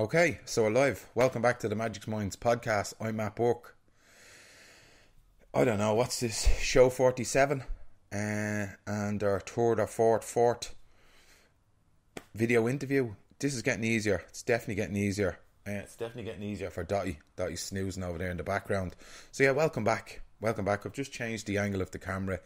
Okay, so we're live. Welcome back to the Magic's Minds podcast. I'm Matt Burke. I don't know, what's this? Show 47? And our third or fourth video interview. This is getting easier. It's definitely getting easier. It's definitely getting easier for Dottie. Dottie's snoozing over there in the background. So yeah, welcome back. Welcome back. I've just changed the angle of the camera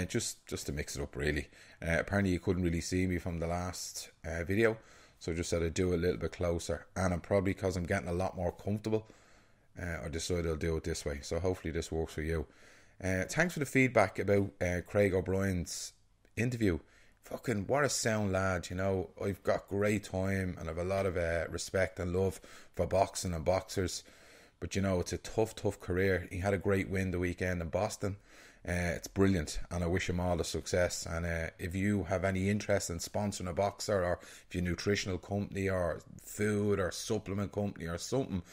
just to mix it up really. Apparently you couldn't really see me from the last video. So I just said I'd do it a little bit closer. And I'm probably, because I'm getting a lot more comfortable, I decided I'll do it this way. So hopefully this works for you. Thanks for the feedback about Craig O'Brien's interview. Fucking what a sound lad, you know. I've got great time and I've a lot of respect and love for boxing and boxers. But you know, it's a tough career. He had a great win the weekend in Boston. It's brilliant and I wish him all the success. And if you have any interest in sponsoring a boxer, or if you're a nutritional company or food or supplement company or something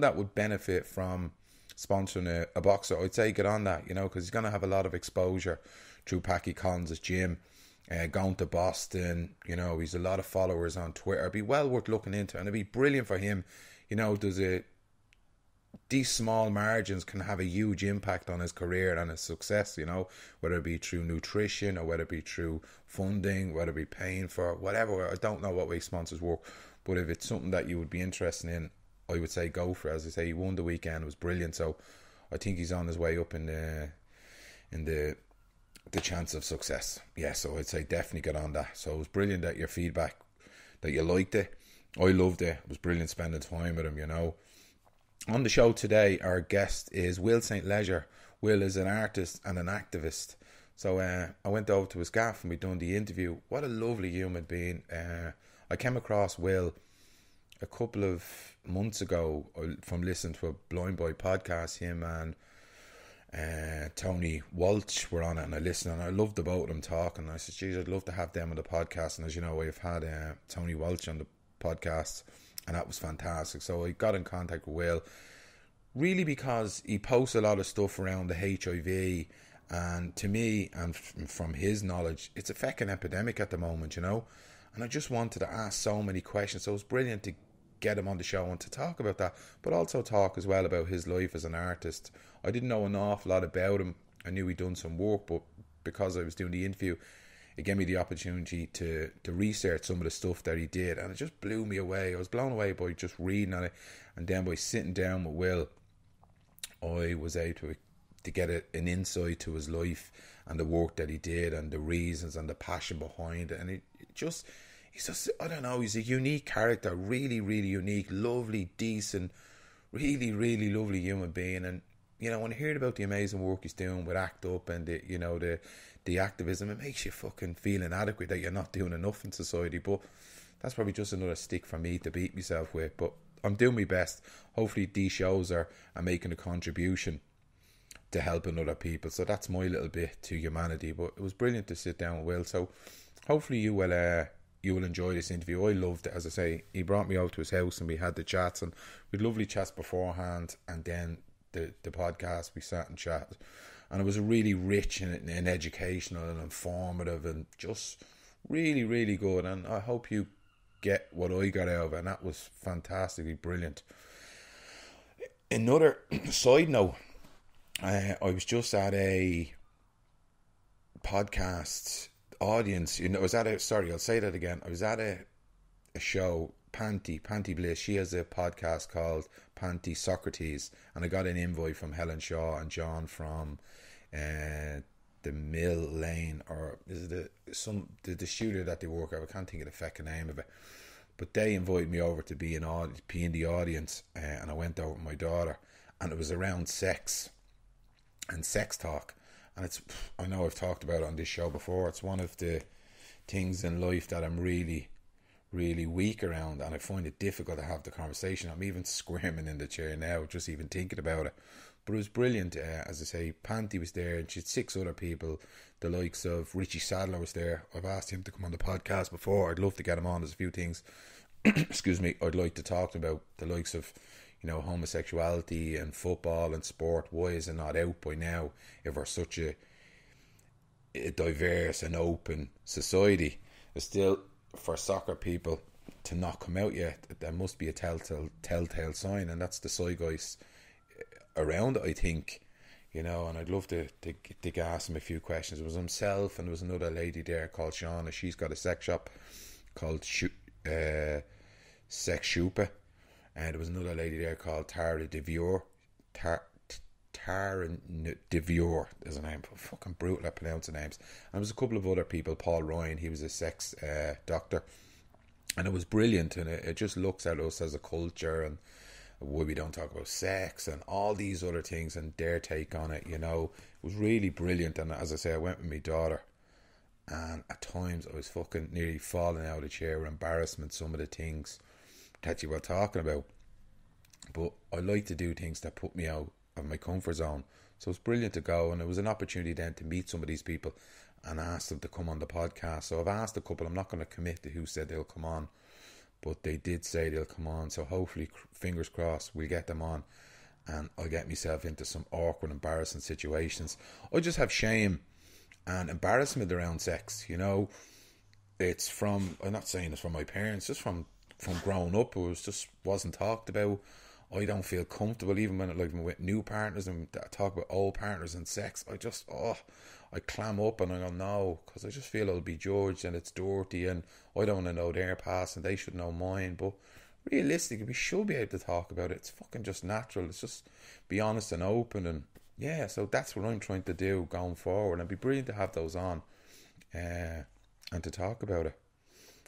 that would benefit from sponsoring a boxer, I'd say get on that, you know, because he's going to have a lot of exposure through Packy Collins' gym, going to Boston, you know, he's a lot of followers on Twitter. It'd be well worth looking into and it'd be brilliant for him. You know, these small margins can have a huge impact on his career and his success, you know, whether it be through nutrition or whether it be through funding, whether it be paying for whatever. I don't know what way sponsors work, but if it's something that you would be interested in, I would say go for it. As I say, he won the weekend, it was brilliant, so I think he's on his way up in the chance of success. Yeah, so I'd say definitely get on that. So it was brilliant that your feedback, that you liked it. I loved it. It was brilliant spending time with him, you know. On the show today, our guest is Will St. Leger. Will is an artist and an activist. So I went over to his gaff and we done the interview. What a lovely human being. I came across Will a couple of months ago from listening to a Blind Boy podcast. Him and Tony Walsh were on it and I listened and I loved the both of them talking. I said, geez, I'd love to have them on the podcast. And as you know, I've had Tony Walsh on the podcast. And that was fantastic. So I got in contact with Will, really because he posts a lot of stuff around the HIV. And to me, and from his knowledge, it's a fucking epidemic at the moment, you know. And I just wanted to ask so many questions. So it was brilliant to get him on the show and to talk about that. But also talk as well about his life as an artist. I didn't know an awful lot about him. I knew he'd done some work, but because I was doing the interview, it gave me the opportunity to research some of the stuff that he did, and it just blew me away. I was blown away by just reading on it, and then by sitting down with Will, I was able to get an insight to his life and the work that he did and the reasons and the passion behind it. And he's just, I don't know, he's a unique character, really, really unique, lovely, decent, really, really lovely human being. And you know, when I heard about the amazing work he's doing with ACT UP and the activism, it makes you fucking feel inadequate that you're not doing enough in society. But that's probably just another stick for me to beat myself with. But I'm doing my best. Hopefully these shows are making a contribution to helping other people. So that's my little bit to humanity. But it was brilliant to sit down with Will. So hopefully you will enjoy this interview. I loved it. As I say, he brought me out to his house and we had the chats, and we had lovely chats beforehand, and then the podcast we sat and chatted. And it was really rich and educational and informative and just really, really good. And I hope you get what I got out of it. And that was fantastically brilliant. Another side note, I was just at a podcast audience. You know, I'll say that again. I was at a show, Panty Bliss. She has a podcast called Panty Socrates. And I got an invite from Helen Shaw and John from the Mill Lane, or is it the studio that they work at? I can't think of the fucking name of it, but they invited me over to be in the audience, and I went over with my daughter, and it was around sex and sex talk. And I know I've talked about it on this show before. It's one of the things in life that I'm really, really weak around, and I find it difficult to have the conversation. I'm even squirming in the chair now just even thinking about it. But it was brilliant. As I say, Panty was there and she had 6 other people. The likes of Richie Sadler was there. I've asked him to come on the podcast before. I'd love to get him on. There's a few things excuse me, I'd like to talk about. The likes of, you know, homosexuality and football and sport. Why is it not out by now if we're such a diverse and open society? It's still, for soccer people, to not come out yet, there must be a telltale sign, and that's the side guys around it, I think. And I'd love to ask him a few questions. It was himself, and there was another lady there called Shauna. She's got a sex shop called Sex Shupa, and there was another lady there called Tara DeVore. Tara DeVore is her name. Fucking brutal at pronouncing names. And there was a couple of other people. Paul Ryan, he was a sex doctor, and it was brilliant. And it just looks at us as a culture and why we don't talk about sex and all these other things and their take on it. It was really brilliant. And as I say, I went with my daughter, and at times I was fucking nearly falling out of the chair with embarrassment, some of the things that you were talking about. But I like to do things that put me out of my comfort zone, so it's brilliant to go. And it was an opportunity then to meet some of these people and ask them to come on the podcast. So I've asked a couple. I'm not going to commit to who said they'll come on, but they did say they'll come on, so hopefully, fingers crossed, we'll get them on and I'll get myself into some awkward, embarrassing situations. I just have shame and embarrassment around sex. It's from, I'm not saying it's from my parents, just from growing up. It was just wasn't talked about. I don't feel comfortable even when I'm with new partners and talk about old partners and sex. I clam up and I go no, because I just feel I'll be judged and it's dirty and I don't want to know their past and they should know mine. But realistically, we should be able to talk about it. It's fucking just natural. It's just be honest and open, and yeah. So that's what I'm trying to do going forward. And it'd be brilliant to have those on and to talk about it.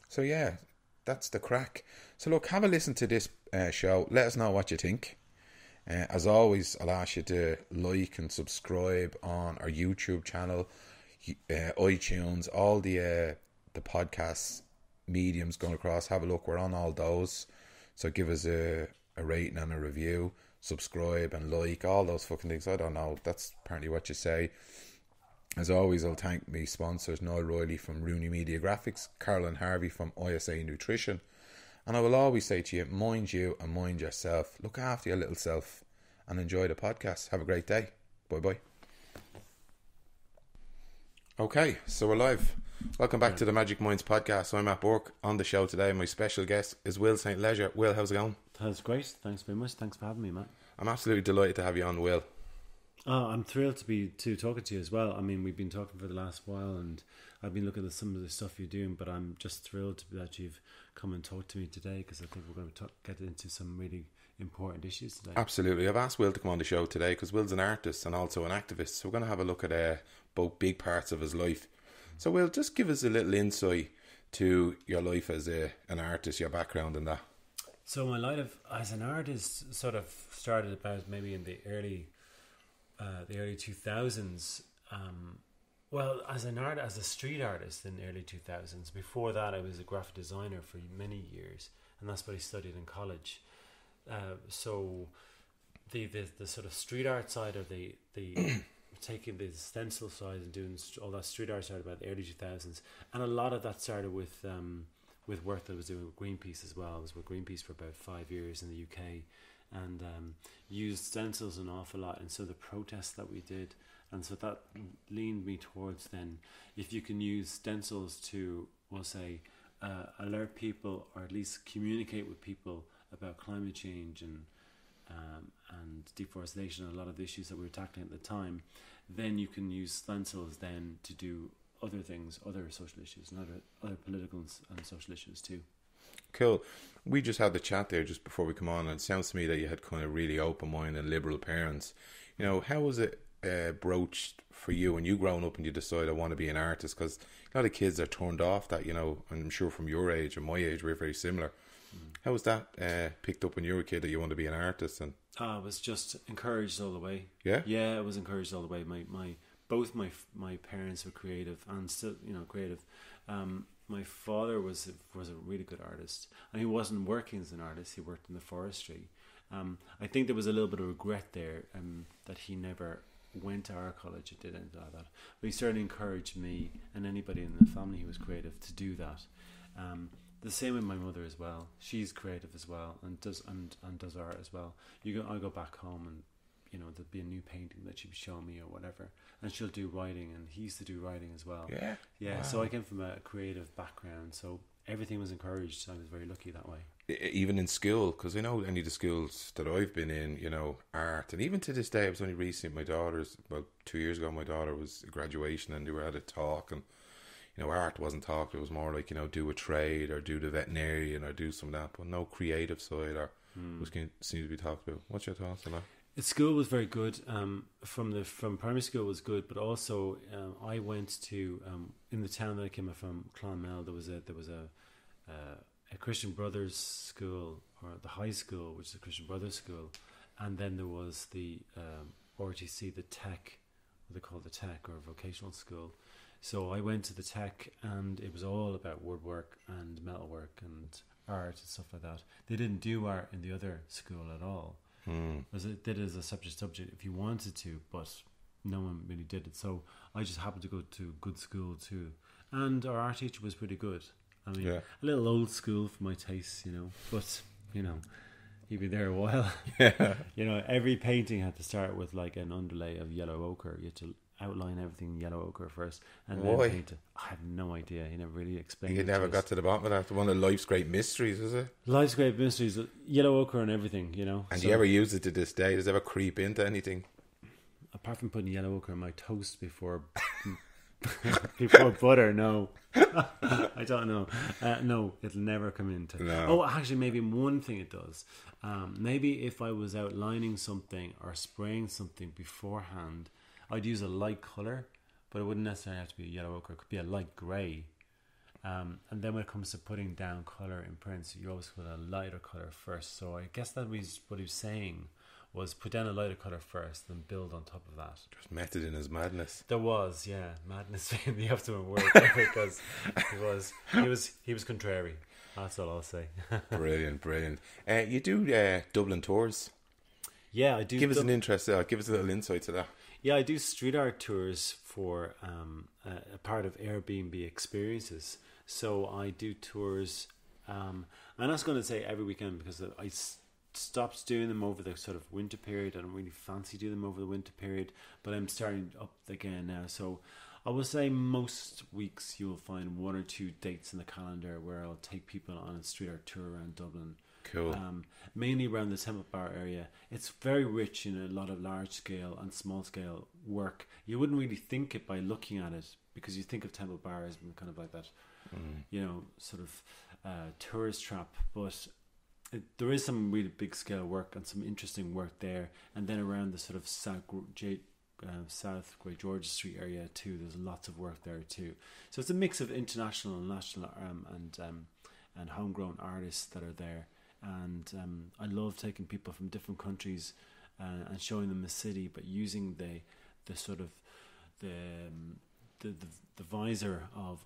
So yeah, that's the crack. So look, have a listen to this show. Let us know what you think. As always, I'll ask you to like and subscribe on our YouTube channel, iTunes, all the podcast mediums going across. Have a look. We're on all those. So give us a rating and a review. Subscribe and like, all those fucking things. I don't know. That's apparently what you say. As always, I'll thank my sponsors, Noel Riley from Rooney Media Graphics, Carolyn Harvey from ISA Nutrition. And I will always say to you, mind you and mind yourself. Look after your little self and enjoy the podcast. Have a great day. Bye-bye. Okay, so we're live. Welcome back to the Magic Minds podcast. I'm Matt Burke. On the show today, my special guest is Will St. Leger. Will, how's it going? That's great. Thanks very much. Thanks for having me, Matt. I'm absolutely delighted to have you on, Will. Oh, I'm thrilled to talking to you as well. I mean, we've been talking for the last while, and I've been looking at some of the stuff you're doing, but I'm just thrilled that you've come and talked to me today, because I think we're going to get into some really important issues today. Absolutely. I've asked Will to come on the show today because Will's an artist and also an activist, so we're going to have a look at both big parts of his life. So Will, just give us a little insight to your life as an artist, your background and that. So my life as an artist sort of started about maybe in the early 2000s. Well, as a street artist in the early 2000s. Before that, I was a graphic designer for many years, and that's what I studied in college. So the sort of street art side of the taking the stencil side and doing all that street art started about the early 2000s, and a lot of that started with work that I was doing with Greenpeace as well. I was with Greenpeace for about 5 years in the UK, and used stencils an awful lot, and so the protests that we did, and so that leaned me towards then, if you can use stencils to, we'll say, alert people or at least communicate with people about climate change and deforestation and a lot of the issues that we were tackling at the time, then you can use stencils then to do other things, other social issues and other political and social issues too. Cool. We just had the chat there just before we come on, and it sounds to me that you had kind of really open mind and liberal parents. How was it broached for you when you grown up and you decide I want to be an artist? Because a lot of kids are turned off that, and I'm sure from your age and my age we're very similar. How was that picked up when you were a kid that you want to be an artist? And I was just encouraged all the way. Yeah, I was encouraged all the way. Both my parents were creative and still creative. My father was a really good artist, and he wasn't working as an artist. He worked in the forestry. I think there was a little bit of regret there that he never went to our college and did anything like that. But he certainly encouraged me and anybody in the family who was creative to do that. The same with my mother as well. She's creative as well and does art as well. I go back home and there'll be a new painting that she'd show me or whatever, and she'll do writing, and he used to do writing as well. Yeah. Wow. So I came from a creative background, so everything was encouraged. So I was very lucky that way. Even in school, because I know any of the schools that I've been in, you know, art, and even to this day, I was only recently, my daughter's, about 2 years ago, my daughter was at graduation and they were at a talk, and, you know, art wasn't talked, it was more like, you know, do a trade or do the veterinarian or do some of that, but no creative side or was seemed to be talked about. What's your thoughts on that? School was very good. From primary school was good, but also I went to in the town that I came from, Clonmel. There was a Christian Brothers school, or the high school, which is a Christian Brothers school, and then there was the RTC, the tech, what they call the tech or vocational school. So I went to the tech, and it was all about woodwork and metalwork and art and stuff like that. They didn't do art in the other school at all. It did as a separate subject if you wanted to, but no one really did it. So I just happened to go to good school too, and our art teacher was pretty good. I mean, a little old school for my tastes, you know, but, you know, he'd be there a while. You know, every painting had to start with like an underlay of yellow ochre. You had to outline everything in yellow ochre first and then paint it. I have no idea. He never really explained it. You never got to the bottom of that. One of life's great mysteries, is it? Life's great mysteries, yellow ochre and everything, you know. And do you ever use it to this day? Does it ever creep into anything? Apart from putting yellow ochre on my toast before before butter, no. I don't know. No, it'll never come into. No. Oh, actually, maybe one thing it does. Maybe if I was outlining something or spraying something beforehand, I'd use a light colour, but it wouldn't necessarily have to be a yellow ochre. It could be a light grey. And then when it comes to putting down colour in prints, you always put a lighter colour first. So I guess that was what he was saying, was put down a lighter colour first, then build on top of that. There's method in his madness. There was, yeah, madness in the ultimate word, because he was contrary. That's all I'll say. Brilliant. You do Dublin tours. Yeah, I do. Give us an interest. Give us a little insight to that. Yeah, I do street art tours for a part of Airbnb experiences. So I do tours. I'm not going to say every weekend, because I stopped doing them over the sort of winter period. I don't really fancy doing them over the winter period, but I'm starting up again now. So I would say most weeks you'll find 1 or 2 dates in the calendar where I'll take people on a street art tour around Dublin. Cool. Mainly around the Temple Bar area. It's very rich in a lot of large scale and small scale work. You wouldn't really think it by looking at it, because you think of Temple Bar as kind of like that, you know, sort of tourist trap, but there is some really big scale work and some interesting work there. And then around the sort of South Great George Street area too, there's lots of work there too. So it's a mix of international and national and homegrown artists that are there. And I love taking people from different countries and showing them the city, but using the sort of the visor of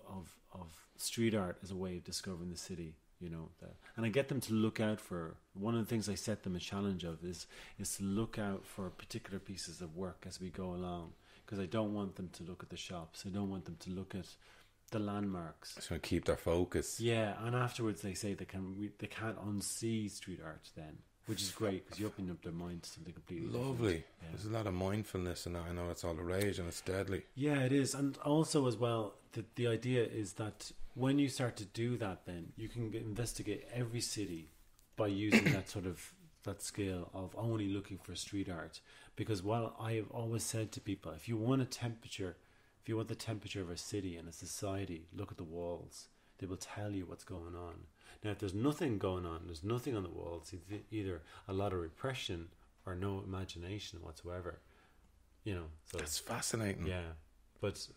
street art as a way of discovering the city. You know, and I get them to look out for, one of the things I set them a challenge of is to look out for particular pieces of work as we go along, because I don't want them to look at the shops. I don't want them to look at the landmarks. So keep their focus. Yeah, and afterwards they say they can't unsee street art then, which is great, because you open up their mind to something completely lovely. Yeah. There's a lot of mindfulness in that. I know it's all the rage and it's deadly. Yeah, it is. And also as well, the idea is that when you start to do that, then you can investigate every city by using that scale of only looking for street art. Because while I have always said to people, if you want the temperature of a city and a society, look at the walls. They will tell you what's going on. Now, if there's nothing going on, there's nothing on the walls, it's either a lot of repression or no imagination whatsoever. You know, so that's fascinating. Yeah, but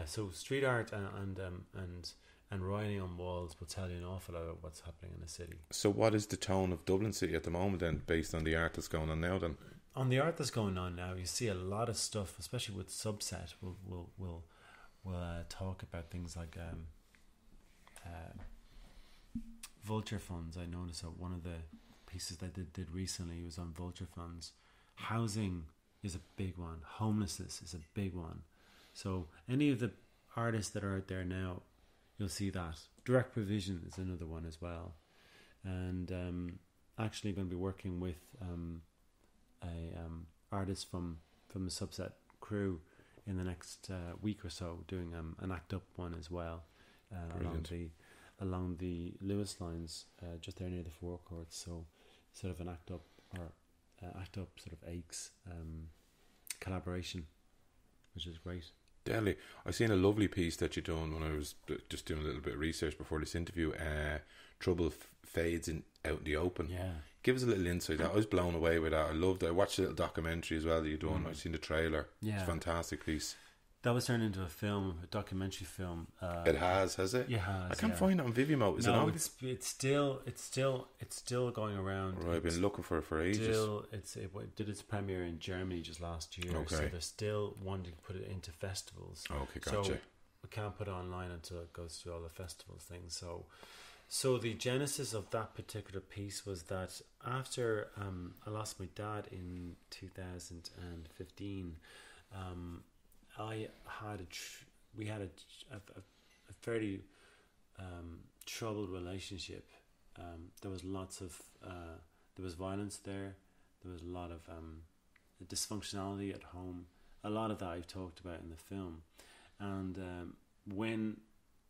so street art and writing on walls will tell you an awful lot about what's happening in the city. So, what is the tone of Dublin City at the moment, then, based on the art that's going on now? Then, on the art that's going on now, you see a lot of stuff, especially with Subset. We'll talk about things like vulture funds. I noticed that one of the pieces that they did recently was on vulture funds. Housing is a big one. Homelessness is a big one. So any of the artists that are out there now, you'll see that. Direct provision is another one as well. And actually going to be working with a artist from the Subset crew in the next week or so, doing an act up one as well. along the Lewis lines, just there near the forecourt. So sort of an act up sort of aches collaboration, which is great. Definitely. I seen a lovely piece that you done when I was just doing a little bit of research before this interview. Trouble fades out in the open. Yeah. Give us a little insight. I was blown away with that. I loved it. I watched a little documentary as well that you done. I've seen the trailer. Yeah. It's a fantastic piece. That was turned into a documentary film. It has it? Yeah, it has. I can't find it on Vimeo. Is it on? It's still going around. Right, I've been looking for it for ages. It did its premiere in Germany just last year. Okay. So they're still wanting to put it into festivals. Okay, gotcha. So we can't put it online until it goes through all the festivals things. So the genesis of that particular piece was that after I lost my dad in 2015, we had a fairly troubled relationship. There was lots of there was violence there. There was a lot of dysfunctionality at home. A lot of that I've talked about in the film. And when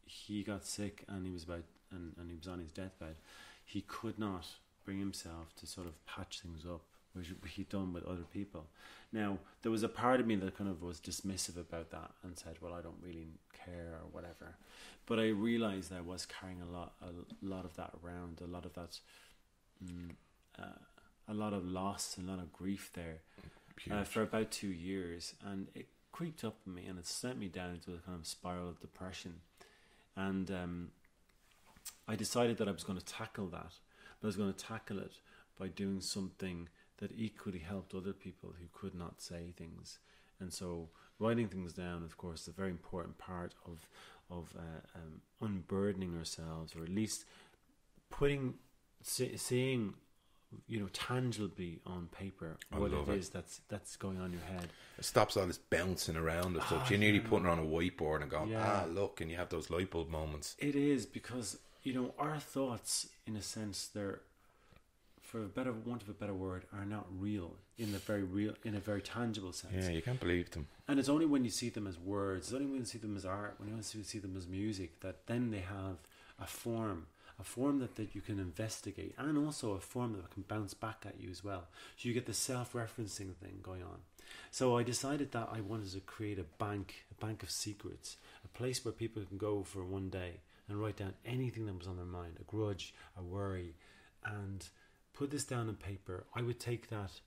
he got sick and he was and he was on his deathbed, he could not bring himself to sort of patch things up, which he'd done with other people. Now, there was a part of me that kind of was dismissive about that and said, well, I don't really care or whatever. But I realised that I was carrying a lot of that around, a lot of that, a lot of loss, a lot of grief there for about 2 years. And it creeped up on me and it sent me down into a kind of spiral of depression. And I decided that I was going to tackle that, but I was going to tackle it by doing something that equally helped other people who could not say things. And so writing things down, of course, is a very important part of unburdening ourselves, or at least seeing, tangibly on paper what it is that's going on in your head. It stops all this bouncing around and stuff. You're nearly putting it on a whiteboard and going, look, and you have those light bulb moments. It is, because our thoughts, in a sense, they're, for want of a better word, are not real in a very tangible sense. Yeah, you can't believe them. And it's only when you see them as words, it's only when you see them as art, when you see them as music, that then they have a form that you can investigate, and also a form that can bounce back at you as well. So you get the self-referencing thing going on. So I decided that I wanted to create a bank of secrets, a place where people can go for one day and write down anything that was on their mind, a grudge, a worry, and put this down on paper. I would take that,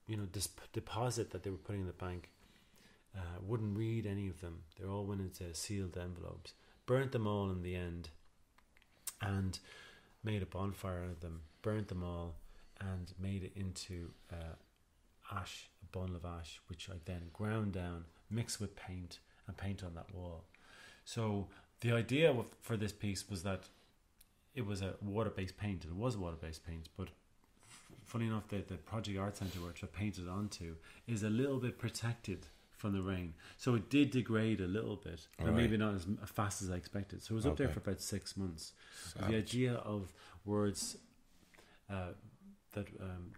this deposit that they were putting in the bank, wouldn't read any of them. They all went into sealed envelopes, burnt them all in the end, and made a bonfire out of them, burnt them all, and made it into ash, a bundle of ash, which I then ground down, mixed with paint, and paint on that wall. So the idea for this piece was that it was a water-based paint. It was a water-based paint, but funny enough, the Project Art Centre, which I painted onto, is a little bit protected from the rain. So it did degrade a little bit, but maybe not as fast as I expected. So it was up there for about 6 months. The idea of words that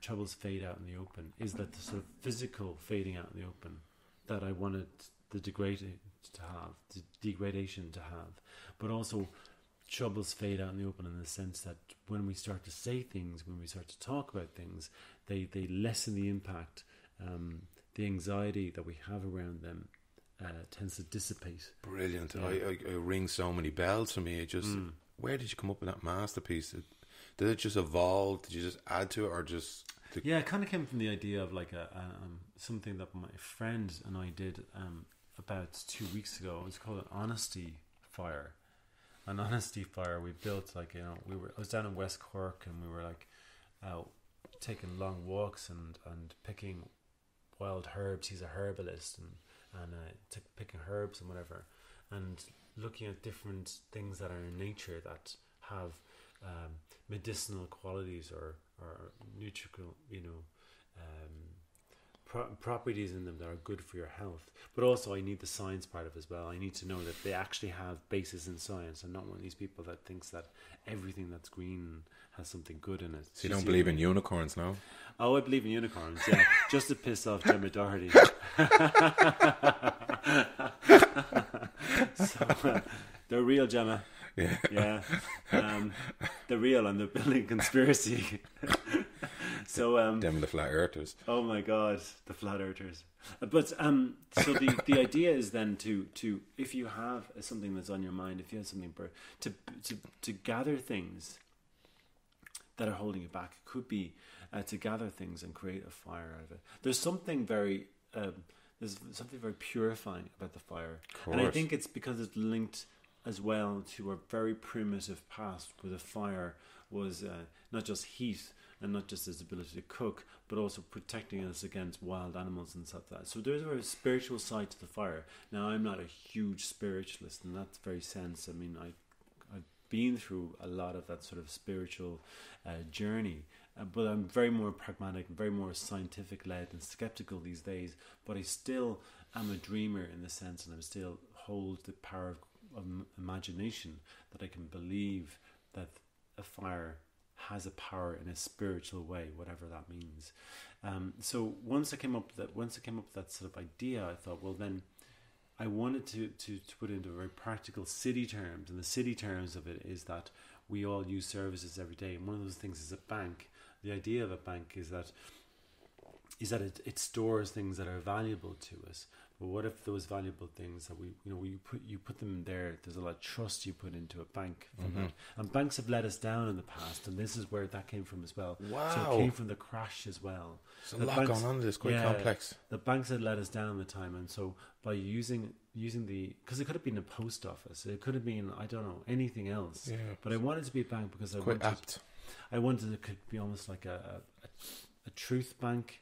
troubles fade out in the open is that the sort of physical fading out in the open that I wanted the degradation to have, but also troubles fade out in the open in the sense that when we start to say things, when we start to talk about things, they lessen the impact. The anxiety that we have around them tends to dissipate. Brilliant. I ring so many bells for me. Where did you come up with that masterpiece? Did it just evolve? Did you just add to it, or just... Yeah, it kind of came from the idea of like something that my friend and I did about 2 weeks ago. It was called an honesty fire. An honesty fire we built, I was down in West Cork, and we were like out taking long walks and picking wild herbs. He's a herbalist, and picking herbs and whatever, and looking at different things that are in nature that have medicinal qualities or nutritional, properties in them that are good for your health. But also I need the science part of it as well. I need to know that they actually have basis in science. I'm not one of these people that thinks that everything that's green has something good in it. So you don't believe in unicorns, no? Oh, I believe in unicorns, yeah. Just to piss off Gemma Doherty. They're real, Gemma. Yeah. Yeah. They're real, and they're building conspiracy. So them and the flat earthers. Oh my God, the flat earthers. But so the idea is then to if you have something that's on your mind, if you have something to gather things that are holding you back. It could be to gather things and create a fire out of it. There's something very purifying about the fire, and I think it's because it's linked as well to a very primitive past where the fire was not just heat and not just its ability to cook, but also protecting us against wild animals and stuff like that. So there's a very spiritual side to the fire. Now, I'm not a huge spiritualist in that very sense. I mean, I've been through a lot of that sort of spiritual journey, but I'm very more pragmatic, very more scientific-led and skeptical these days, but I still am a dreamer in the sense, and I still hold the power of imagination, that I can believe that a fire has a power in a spiritual way, whatever that means. So once I came up with that sort of idea, I thought, well, then I wanted to put it into very practical city terms, and the city terms of it is that we all use services every day, and one of those things is a bank. The idea of a bank is that it stores things that are valuable to us. But what if those valuable things that you put them there? There's a lot of trust you put into a bank from that, and banks have let us down in the past, and this is where that came from as well. Wow! So it came from the crash as well. There's a lot going on. It's quite complex. The banks had let us down the time, and so by using because it could have been a post office, it could have been, I don't know, anything else. Yeah. But I wanted it to be a bank because I wanted it could be almost like a truth bank,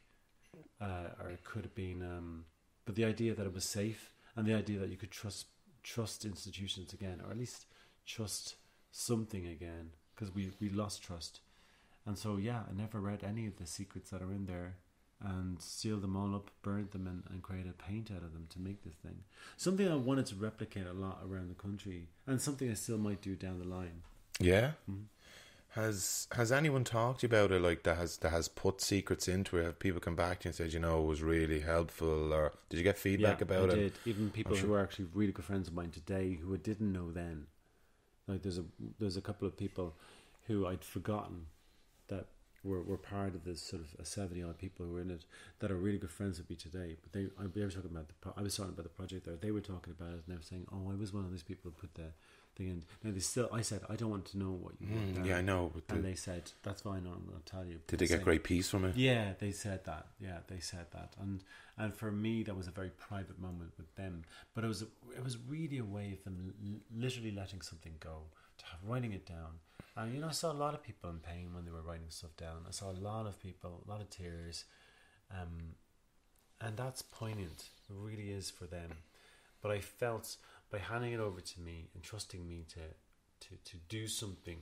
or it could have been. But the idea that it was safe, and the idea that you could trust institutions again, or at least trust something again, because we lost trust. And so, I never read any of the secrets that are in there, and sealed them all up, burned them, and created paint out of them to make this thing. Something I wanted to replicate a lot around the country, and something I still might do down the line. Yeah. Mm-hmm. Has anyone talked to you about it, like that has put secrets into it? Have people come back to you and said, it was really helpful, or did you get feedback about it? I did. Even people who are actually really good friends of mine today who I didn't know then. Like there's a couple of people who I'd forgotten that were part of this sort of 70-odd people who were in it that are really good friends with me today. But I was talking about the project there. They were talking about it, and they were saying, "Oh, I was one of these people who put the thing in." Now I said, "I don't want to know what you put down." Yeah, I know. And they said, "That's fine. I'm going to tell you." Did they get great peace from it? Yeah, they said that. And for me, that was a very private moment with them. But it was really a way of them literally letting something go, writing it down. And I saw a lot of people in pain when they were writing stuff down. I saw a lot of people, a lot of tears, and that's poignant. It really is for them. But I felt by handing it over to me and trusting me to do something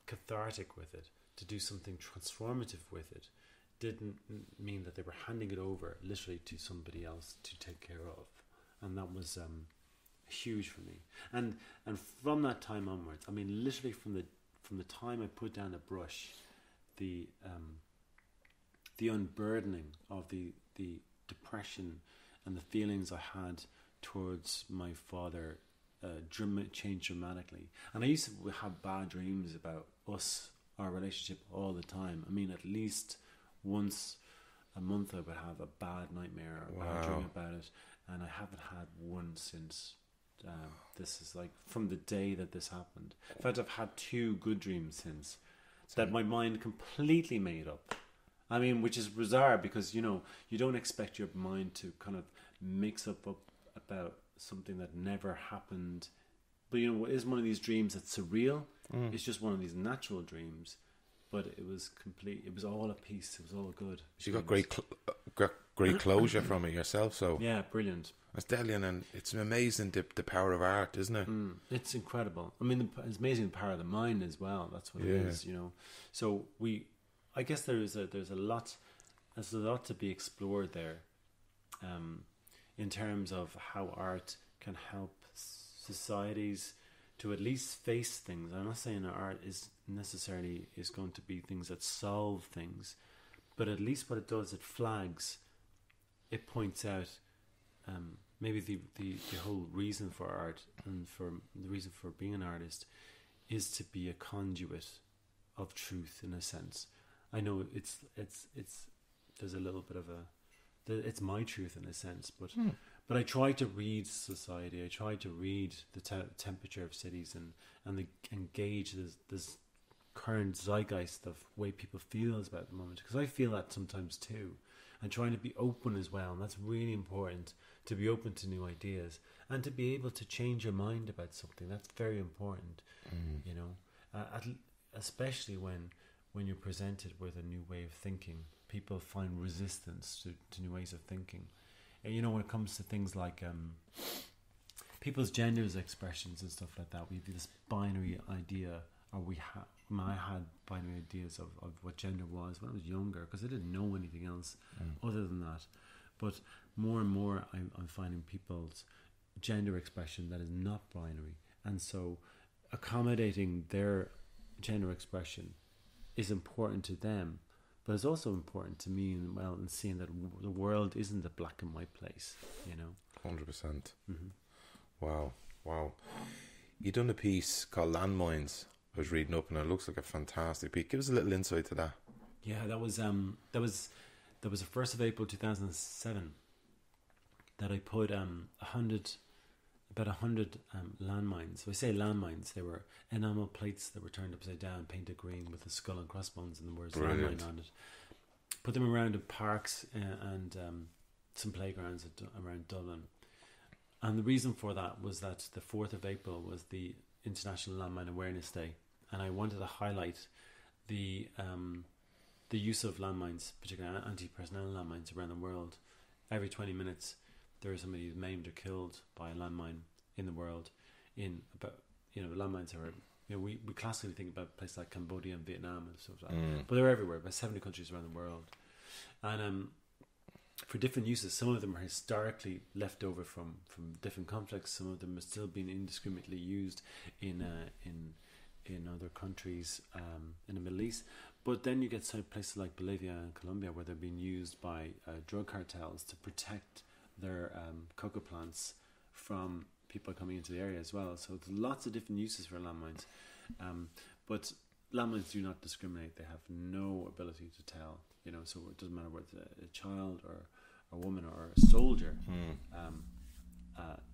cathartic with it, to do something transformative with it, didn't mean that they were handing it over literally to somebody else to take care of. And that was huge for me. And from that time onwards, I mean, literally from the time I put down the brush, the unburdening of the depression and the feelings I had towards my father changed dramatically. And I used to have bad dreams about our relationship all the time. I mean, at least once a month I would have a bad nightmare or a bad dream about it, and I haven't had one since. This is like from the day that this happened. In fact, I've had 2 good dreams since that my mind completely made up. I mean, which is bizarre because, you don't expect your mind to kind of mix up about something that never happened. But, it is one of these dreams that's surreal. It's just one of these natural dreams. But it was complete. It was all a piece. It was all good. So you got great closure from it yourself. So yeah, brilliant. It's deadly, and it's amazing the power of art, isn't it? It's incredible. I mean, it's amazing the power of the mind as well. That's what it is, So I guess there's a lot to be explored there, in terms of how art can help societies to at least face things. I'm not saying that art is going to be things that solve things, but at least what it does, it flags, it points out maybe the whole reason for art and for the reason for being an artist is to be a conduit of truth in a sense. I know it's there's a little bit of it's my truth in a sense, but I try to read society. I try to read the temperature of cities and gauge this current zeitgeist of way people feel about the moment, because I feel that sometimes too, and trying to be open as well, and that's really important, to be open to new ideas and to be able to change your mind about something. That's very important, you know, especially when you're presented with a new way of thinking. People find resistance to new ways of thinking. And, you know, when it comes to things like people's genders expressions and stuff like that, we have this binary idea, or I had binary ideas of what gender was when I was younger, because I didn't know anything else other than that. But more and more I'm finding people's gender expression that is not binary, and so accommodating their gender expression is important to them, but it's also important to me, and seeing that the world isn't a black and white place, you know. 100%. Wow. You done a piece called Landmines. I was reading up, and it looks like a fantastic piece. Give us a little insight to that. Yeah, that was the 1st of April 2007 that I put about 100 landmines. So I say landmines, they were enamel plates that were turned upside down, painted green with a skull and crossbones and the words landmine on it. Put them around in parks and some playgrounds around Dublin. And the reason for that was that the 4th of April was the International Landmine Awareness Day, and I wanted to highlight the use of landmines, particularly anti-personnel landmines around the world. Every 20 minutes there is somebody who's maimed or killed by a landmine in the world. Landmines are, you know, we classically think about places like Cambodia and Vietnam and stuff like that, but they're everywhere, about 70 countries around the world. And for different uses, some of them are historically left over from different conflicts. Some of them are still being indiscriminately used in other countries in the Middle East. But then you get some places like Bolivia and Colombia where they're being used by drug cartels to protect their coca plants from people coming into the area as well. So there's lots of different uses for landmines. But landmines do not discriminate. They have no ability to tell. You know, so it doesn't matter whether it's a child or a woman or a soldier.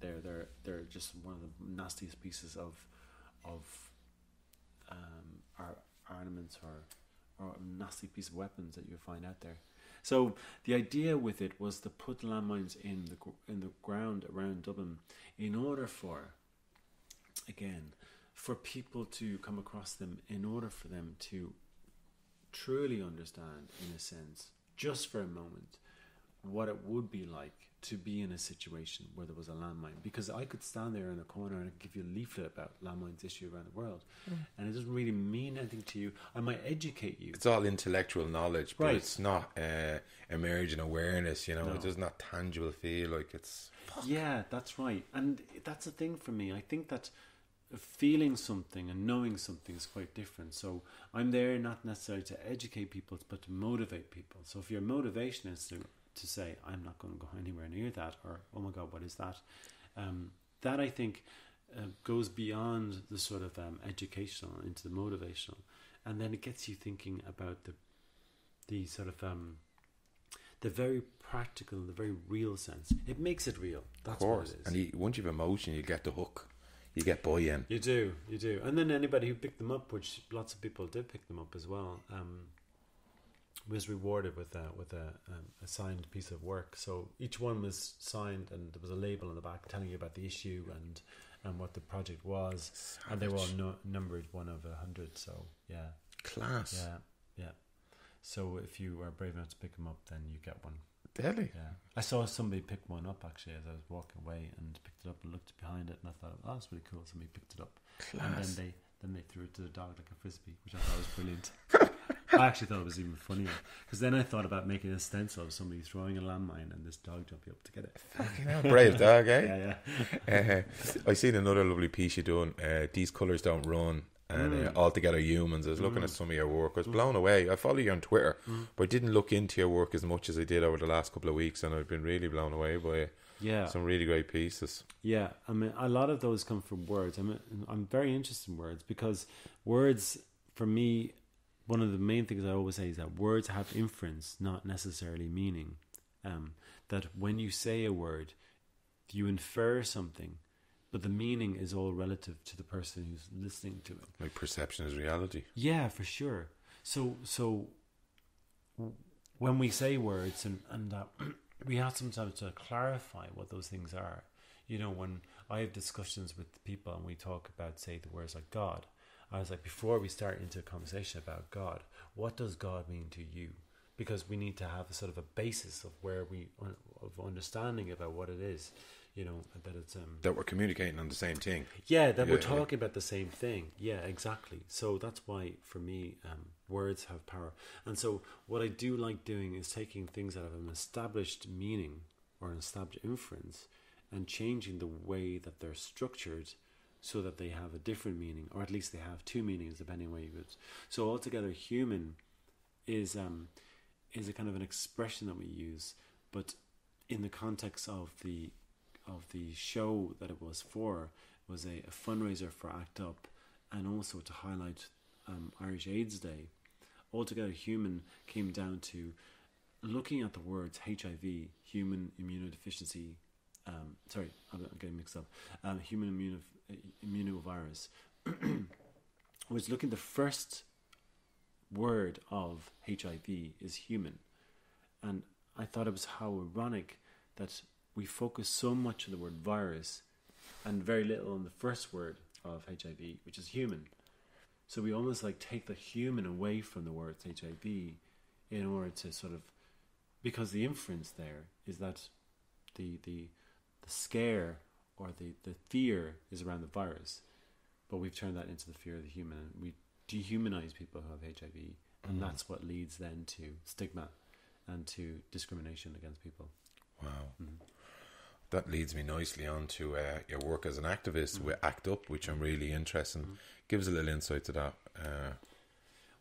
They're just one of the nastiest pieces of our ornaments or a nasty piece of weapons that you find out there. So the idea with it was to put landmines in the ground around Dublin in order for people to come across them, in order for them to truly understand, in a sense, just for a moment, what it would be like to be in a situation where there was a landmine. Because I could stand there in a corner and give you a leaflet about landmines issue around the world, and it doesn't really mean anything to you. I might educate you. It's all intellectual knowledge, but right. It's not emerging awareness, you know. No. It does not tangible feel like it's... Yeah, that's right. And that's the thing for me. I think that feeling something and knowing something is quite different. So I'm there not necessarily to educate people, but to motivate people. So if your motivation is to say, I'm not going to go anywhere near that, or oh my God, what is that? That I think goes beyond the sort of educational into the motivational, and then it gets you thinking about the sort of the very practical, the very real sense. It makes it real. That's what it is. And once you have emotion, you get the hook. You get buy-in. You do. And then anybody who picked them up, which lots of people did pick them up as well, was rewarded with a signed piece of work. So each one was signed, and there was a label on the back telling you about the issue and what the project was. Savage. And they were all numbered 1 of 100. So yeah, class. Yeah. So if you are brave enough to pick them up, then you get one. Really? Yeah. I saw somebody pick one up actually as I was walking away, and picked it up and looked behind it, and I thought, oh, that's really cool. Somebody picked it up. Class. And then they threw it to the dog like a frisbee, which I thought was brilliant. I actually thought it was even funnier, because then I thought about making a stencil of somebody throwing a landmine and this dog jumping up to get it. Fucking hell, brave dog, eh? Yeah. I seen another lovely piece you done. These colours don't run. And Altogether Humans. I was looking at some of your work. I was blown away. I follow you on Twitter, but I didn't look into your work as much as I did over the last couple of weeks, and I've been really blown away by it. Yeah. Some really great pieces. Yeah, I mean, a lot of those come from words. I'm very interested in words because words, for me, one of the main things I always say is that words have inference, not necessarily meaning. That when you say a word, you infer something, but the meaning is all relative to the person who's listening to it. Like perception is reality. Yeah, for sure. So when we say words and we have sometimes to clarify what those things are. You know, when I have discussions with people and we talk about, say, the words like God, I was like, before we start into a conversation about God, what does God mean to you? Because we need to have a sort of a basis of of understanding about what it is. You know, that it's that we're communicating on the same thing. Yeah, that we're talking about the same thing. Yeah, exactly. So that's why, for me, words have power. And so what I do like doing is taking things that have an established meaning or an established inference and changing the way that they're structured so that they have a different meaning, or at least they have two meanings, depending on where you go. So altogether, human is a kind of an expression that we use, but in the context of the show that it was a fundraiser for ACT UP, and also to highlight Irish AIDS Day. Altogether, human came down to looking at the words HIV, human immunodeficiency. I'm getting mixed up. Human immunovirus. Was looking, the first word of HIV is human, and I thought it was how ironic that we focus so much on the word virus and very little on the first word of HIV, which is human. So we almost like take the human away from the word HIV in order to sort of, because the inference there is that the scare or the fear is around the virus, but we've turned that into the fear of the human, and we dehumanize people who have HIV, and that's what leads then to stigma and to discrimination against people. Wow. That leads me nicely on to your work as an activist with ACT UP, which I'm really interested in. Give us a little insight to that.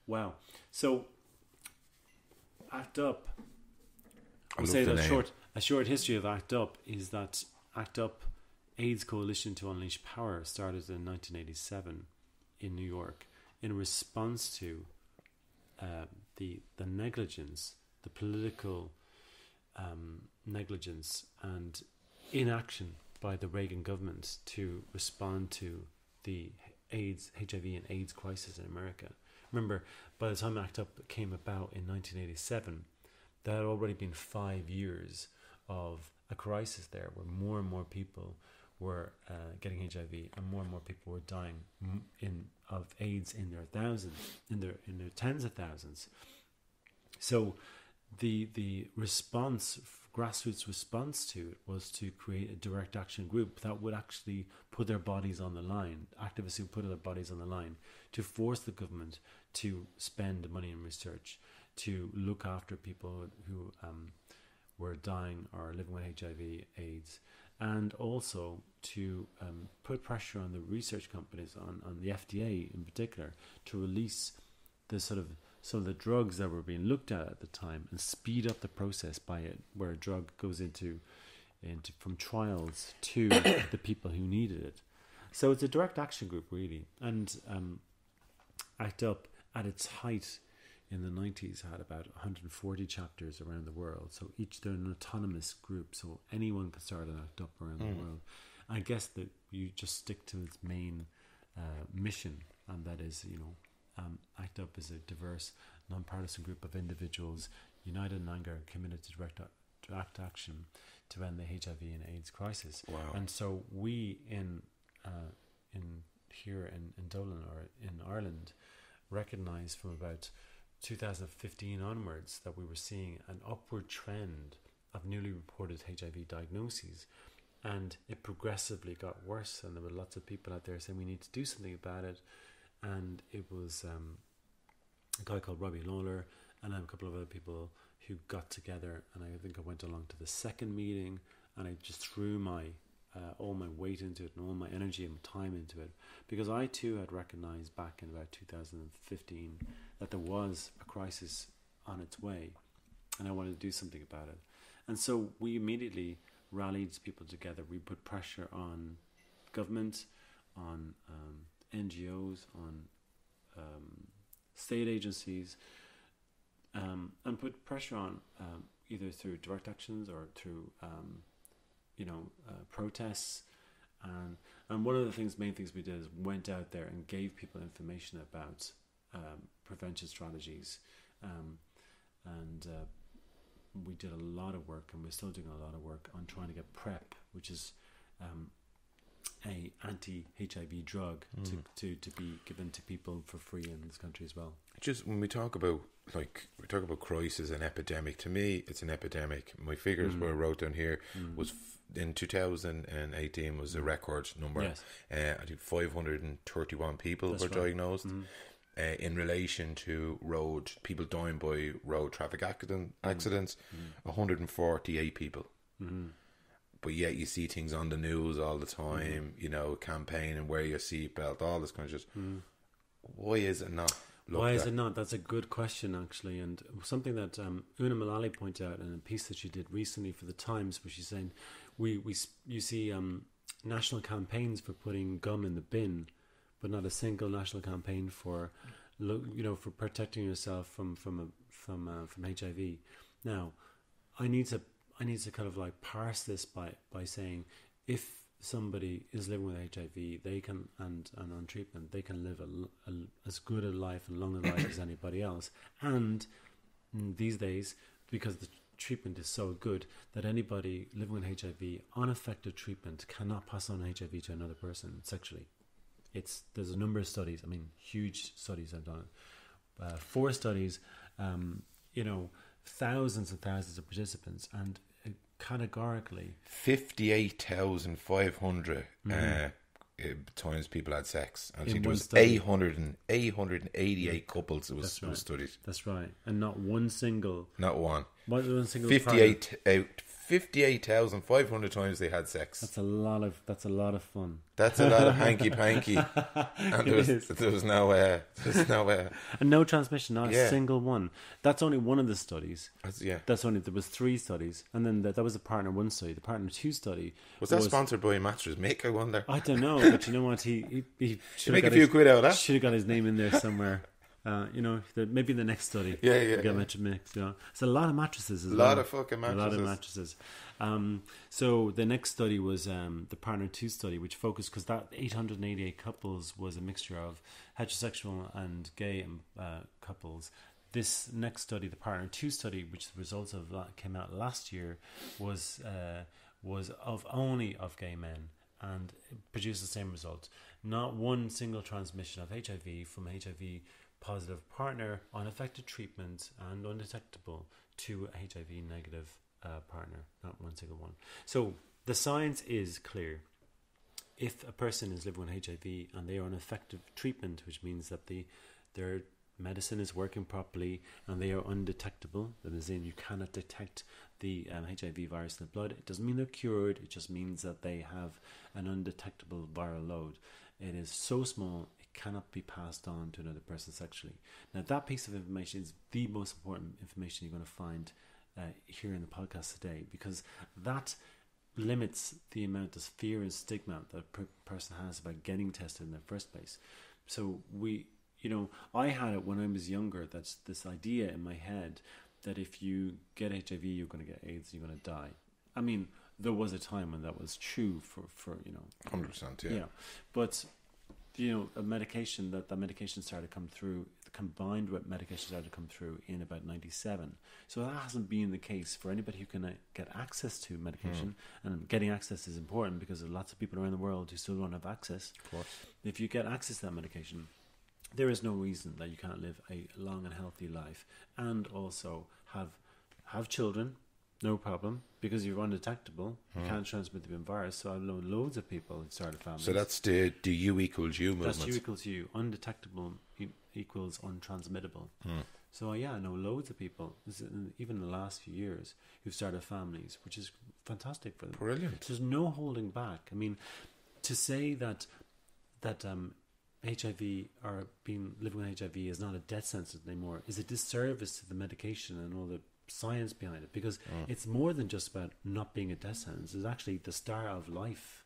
Wow. So, ACT UP, I would say that a short history of ACT UP is that ACT UP, AIDS Coalition to Unleash Power, started in 1987 in New York in response to the negligence, the political negligence and inaction by the Reagan government to respond to the HIV and AIDS crisis in America. Remember, by the time ACT UP came about in 1987, there had already been 5 years of a crisis there where more and more people were getting HIV and more people were dying of AIDS in their thousands, in their tens of thousands. So the response, grassroots response to it, was to create a direct action group that would actually put their bodies on the line, activists who put their bodies on the line, to force the government to spend money in research, to look after people who were dying or living with HIV, AIDS, and also to put pressure on the research companies, on the FDA in particular, to release the sort of some of the drugs that were being looked at the time and speed up the process by it, where a drug goes into from trials to the people who needed it. So it's a direct action group, really. And ACT UP at its height in the 90s had about 140 chapters around the world. So they're an autonomous group, so anyone can start an ACT UP around the world. I guess that you just stick to its main mission, and that is, ACT UP is a diverse, non-partisan group of individuals united in anger, committed to direct action to end the HIV and AIDS crisis. Wow. And so we here in Dublin or in Ireland recognise from about 2015 onwards that we were seeing an upward trend of newly reported HIV diagnoses, and it progressively got worse, and there were lots of people out there saying we need to do something about it. And it was a guy called Robbie Lawler and a couple of other people who got together, and I think I went along to the second meeting, and I just threw my all my weight into it and all my energy and time into it, because I too had recognized back in about 2015 that there was a crisis on its way, and I wanted to do something about it. And so we immediately rallied people together. We put pressure on government, on NGOs, on state agencies, and put pressure on either through direct actions or through protests. And one of the main things we did is went out there and gave people information about prevention strategies, and we did a lot of work, and we're still doing a lot of work on trying to get PrEP, which is a anti-HIV drug to be given to people for free in this country as well. Just when we talk about crisis and epidemic, to me it's an epidemic. My figures were wrote down here was in 2018 was a record number. Yes. I think 531 people were diagnosed in relation to people dying by road traffic accidents. 148 people. But yet you see things on the news all the time, campaign and wear your seatbelt, all this kind of just. Why is it not? Why is it not? That's a good question, actually, and something that Una Mullally pointed out in a piece that she did recently for the Times, where she's saying, you see national campaigns for putting gum in the bin, but not a single national campaign for protecting yourself from HIV. Now, I need to kind of like parse this by saying, if somebody is living with HIV, they can and on treatment, they can live as good a life and long a life as anybody else. And these days, because the treatment is so good, that anybody living with HIV on effective treatment cannot pass on HIV to another person sexually. There's a number of studies. I mean, huge studies have done it. 4 studies, thousands and thousands of participants, and categorically 58,500 times people had sex, and I think there was study. 888 couples that was studied. That's right, and not one single 58,500 times they had sex. That's a lot of fun. That's a lot of hanky panky, and there was no and no transmission, not a single one. That's only one of the studies. There was 3 studies, and then that was a partner 1 study. The partner 2 study was sponsored by Mattress Make, I wonder. I don't know, but you know what, he should make a few quid out of that. Should have got his name in there somewhere. Maybe the next study. Yeah. Mattress Mix. It's a lot of mattresses as well. A lot of fucking mattresses. A lot of mattresses. So the next study was the Partner 2 study, which focused, because that 888 couples was a mixture of heterosexual and gay couples. This next study, the Partner 2 study, which the results of that came out last year, was only of gay men, and it produced the same result. Not one single transmission of HIV from HIV positive partner on effective treatment and undetectable to a HIV negative partner, not one single one. So the science is clear. If a person is living with HIV and they are on effective treatment, which means that their medicine is working properly and they are undetectable, that is, you cannot detect the HIV virus in the blood, it doesn't mean they're cured, it just means that they have an undetectable viral load. It is so small, it cannot be passed on to another person sexually. Now, that piece of information is the most important information you're going to find here in the podcast today, because that limits the amount of fear and stigma that a person has about getting tested in the first place. So I had it when I was younger. That's this idea in my head that if you get HIV, you're going to get AIDS, you're going to die. I mean, there was a time when that was true for 100%, yeah. But a medication that medication started to come through, combined with medication started to come through in about 97. So that hasn't been the case for anybody who can get access to medication. And getting access is important because there are lots of people around the world who still don't have access. Of course. If you get access to that medication, there is no reason that you can't live a long and healthy life and also have children. No problem, because you're undetectable. You can't transmit the virus. So I've known loads of people who started families. So that's the U equals U movement. That's U equals U. Undetectable equals untransmittable. So I know loads of people, even in the last few years, who've started families, which is fantastic for them. Brilliant. There's no holding back. I mean, to say that HIV or living with HIV is not a death sentence anymore is a disservice to the medication and all the science behind it, because it's more than just about not being a death sentence. It's actually the start of life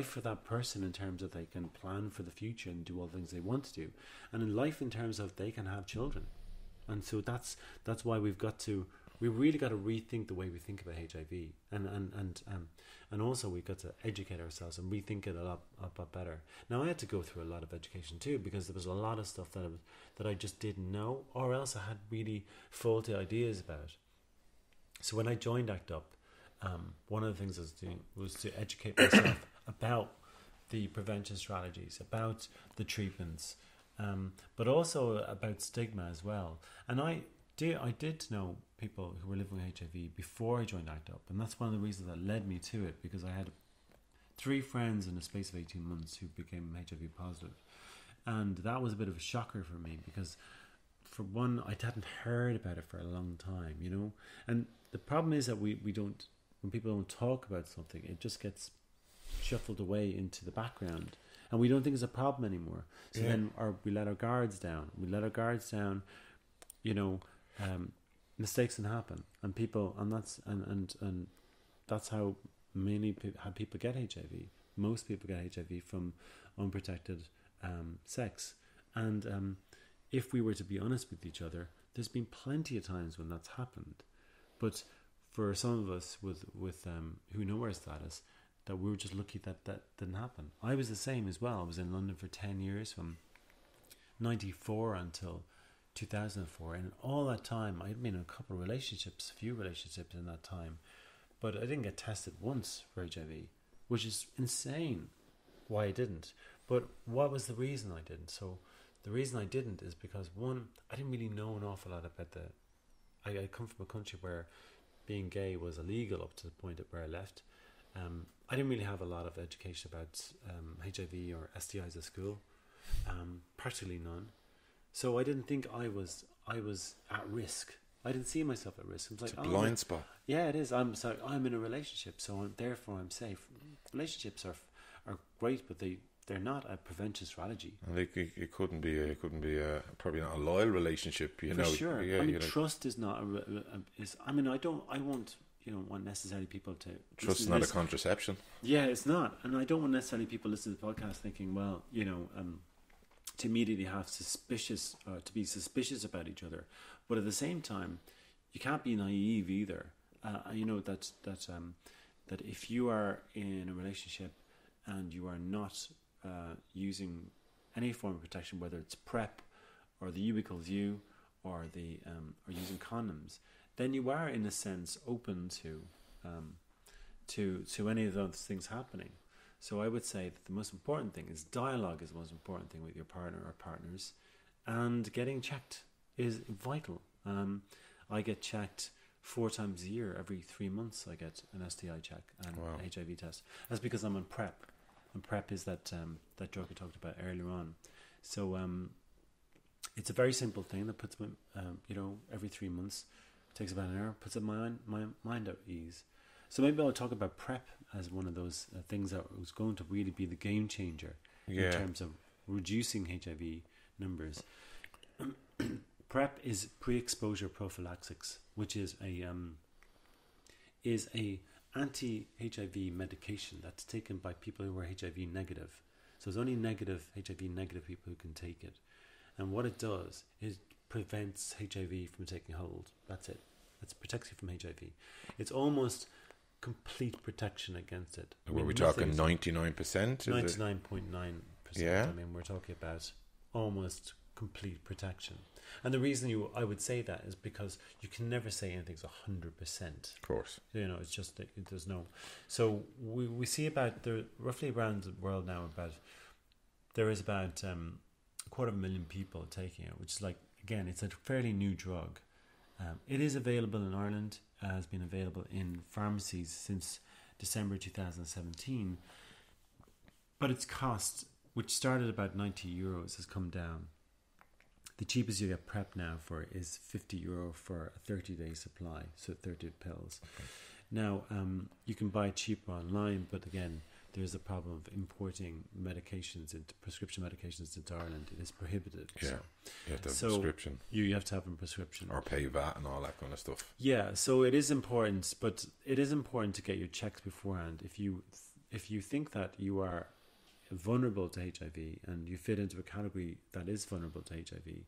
for that person, in terms of they can plan for the future and do all the things they want to do, and in life in terms of they can have children. And so that's why we really got to rethink the way we think about HIV, and also we've got to educate ourselves and rethink it a lot better. Now, I had to go through a lot of education too, because there was a lot of stuff that I just didn't know, or else I had really faulty ideas about. So when I joined ACT UP, one of the things I was doing was to educate myself about the prevention strategies, about the treatments, but also about stigma as well. And I did know people who were living with HIV before I joined ACT UP, and that's one of the reasons that led me to it, because I had 3 friends in the space of 18 months who became HIV positive. And that was a bit of a shocker for me, because for one, I hadn't heard about it for a long time, you know. And the problem is that we don't, when people don't talk about something, it just gets shuffled away into the background, and we don't think it's a problem anymore. So then we let our guards down. You know, mistakes can happen, and that's how people get HIV. Most people get HIV from unprotected sex, and if we were to be honest with each other, there's been plenty of times when that's happened. But for some of us with who know our status, that we were just lucky that didn't happen. I was the same as well. I was in London for 10 years, from 94 until 2004, and all that time I'd been in a few relationships in that time, but I didn't get tested once for HIV, which is insane why I didn't. But what was the reason I didn't? So the reason I didn't is because, one, I didn't really know an awful lot about I come from a country where being gay was illegal up to the point where I left. I didn't really have a lot of education about HIV or STIs at school, practically none. So I didn't think I was at risk. I didn't see myself at risk. It's a blind spot. Yeah, it is. I'm in a relationship, so therefore I'm safe. Relationships are great, but they're not a prevention strategy. And it couldn't be probably not a loyal relationship, you know. For sure. Yeah, I mean, trust is not I won't want necessarily people to... Trust is not a contraception. Yeah, it's not. And I don't want necessarily people listening to the podcast thinking, well, to immediately have to be suspicious about each other. But at the same time, you can't be naive either. That if you are in a relationship and you are not using any form of protection, whether it's PrEP or the U equals U or or using condoms, then you are in a sense open to any of those things happening. So I would say that the most important thing is dialogue is the most important thing with your partner or partners, and getting checked is vital. I get checked 4 times a year. Every 3 months I get an STI check and an HIV test. That's because I'm on PrEP, and PrEP is that drug we talked about earlier on. So it's a very simple thing that puts me, every 3 months, takes about an hour, puts my mind at ease. So maybe I'll talk about PrEP as one of those things that was going to really be the game changer in terms of reducing HIV numbers. PrEP is pre-exposure prophylaxis, which is a anti-HIV medication that's taken by people who are HIV negative. So it's only HIV negative people who can take it. And what it does is prevents HIV from taking hold. That's it. It protects you from HIV. It's almost complete protection against it. Were we talking 99%? 99.9%. Yeah. I mean, we're talking about almost complete protection. And the reason I would say that is because you can never say anything's 100%. Of course. It's just that there's no... So we see roughly around the world now there is about 250,000 people taking it, which is again, it's a fairly new drug. It is available in Ireland, has been available in pharmacies since December 2017, but its cost, which started about €90, has come down. The cheapest you get PrEP now for is €50 for a 30-day supply, so 30 pills. Okay. Now, you can buy it cheaper online, but again, there's a problem of importing medications into prescription medications into Ireland. It is prohibited. Yeah, So, you have to have a prescription. You have to have a prescription. Or pay VAT and all that kind of stuff. Yeah, so it is important, but it is important to get your checks beforehand. If you think that you are vulnerable to HIV and you fit into a category that is vulnerable to HIV,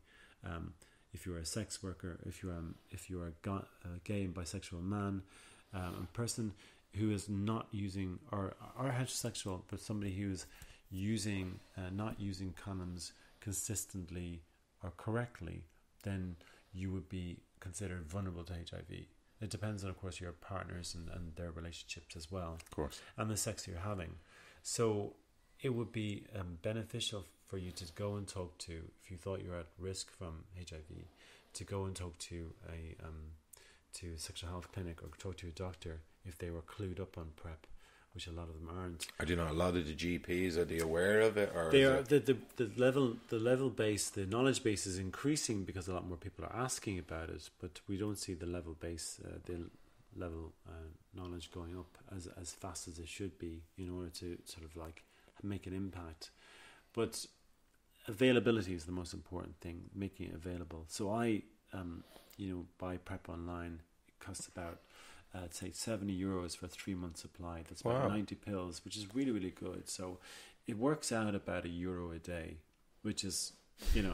if you're a sex worker, if you're a gay and bisexual man, a person who is not using or heterosexual, but somebody who is not using condoms consistently or correctly, then you would be considered vulnerable to HIV. It depends on, of course, your partners and their relationships as well, of course, and the sex you're having. So it would be beneficial for you to go and talk to, if you thought you were at risk from HIV, to go and talk to a sexual health clinic or talk to a doctor if they were clued up on PrEP, which a lot of them aren't. Are you not a lot of the GPs, are they aware of it? Or they are. The level base, the knowledge base is increasing because a lot more people are asking about it, but we don't see the level base, knowledge going up as fast as it should be in order to sort of like make an impact. But availability is the most important thing, making it available. So I buy PrEP online. It costs about say €70 for a 3-month supply. That's about 90 pills, which is really, really good. So it works out about €1 a day, which is, yeah.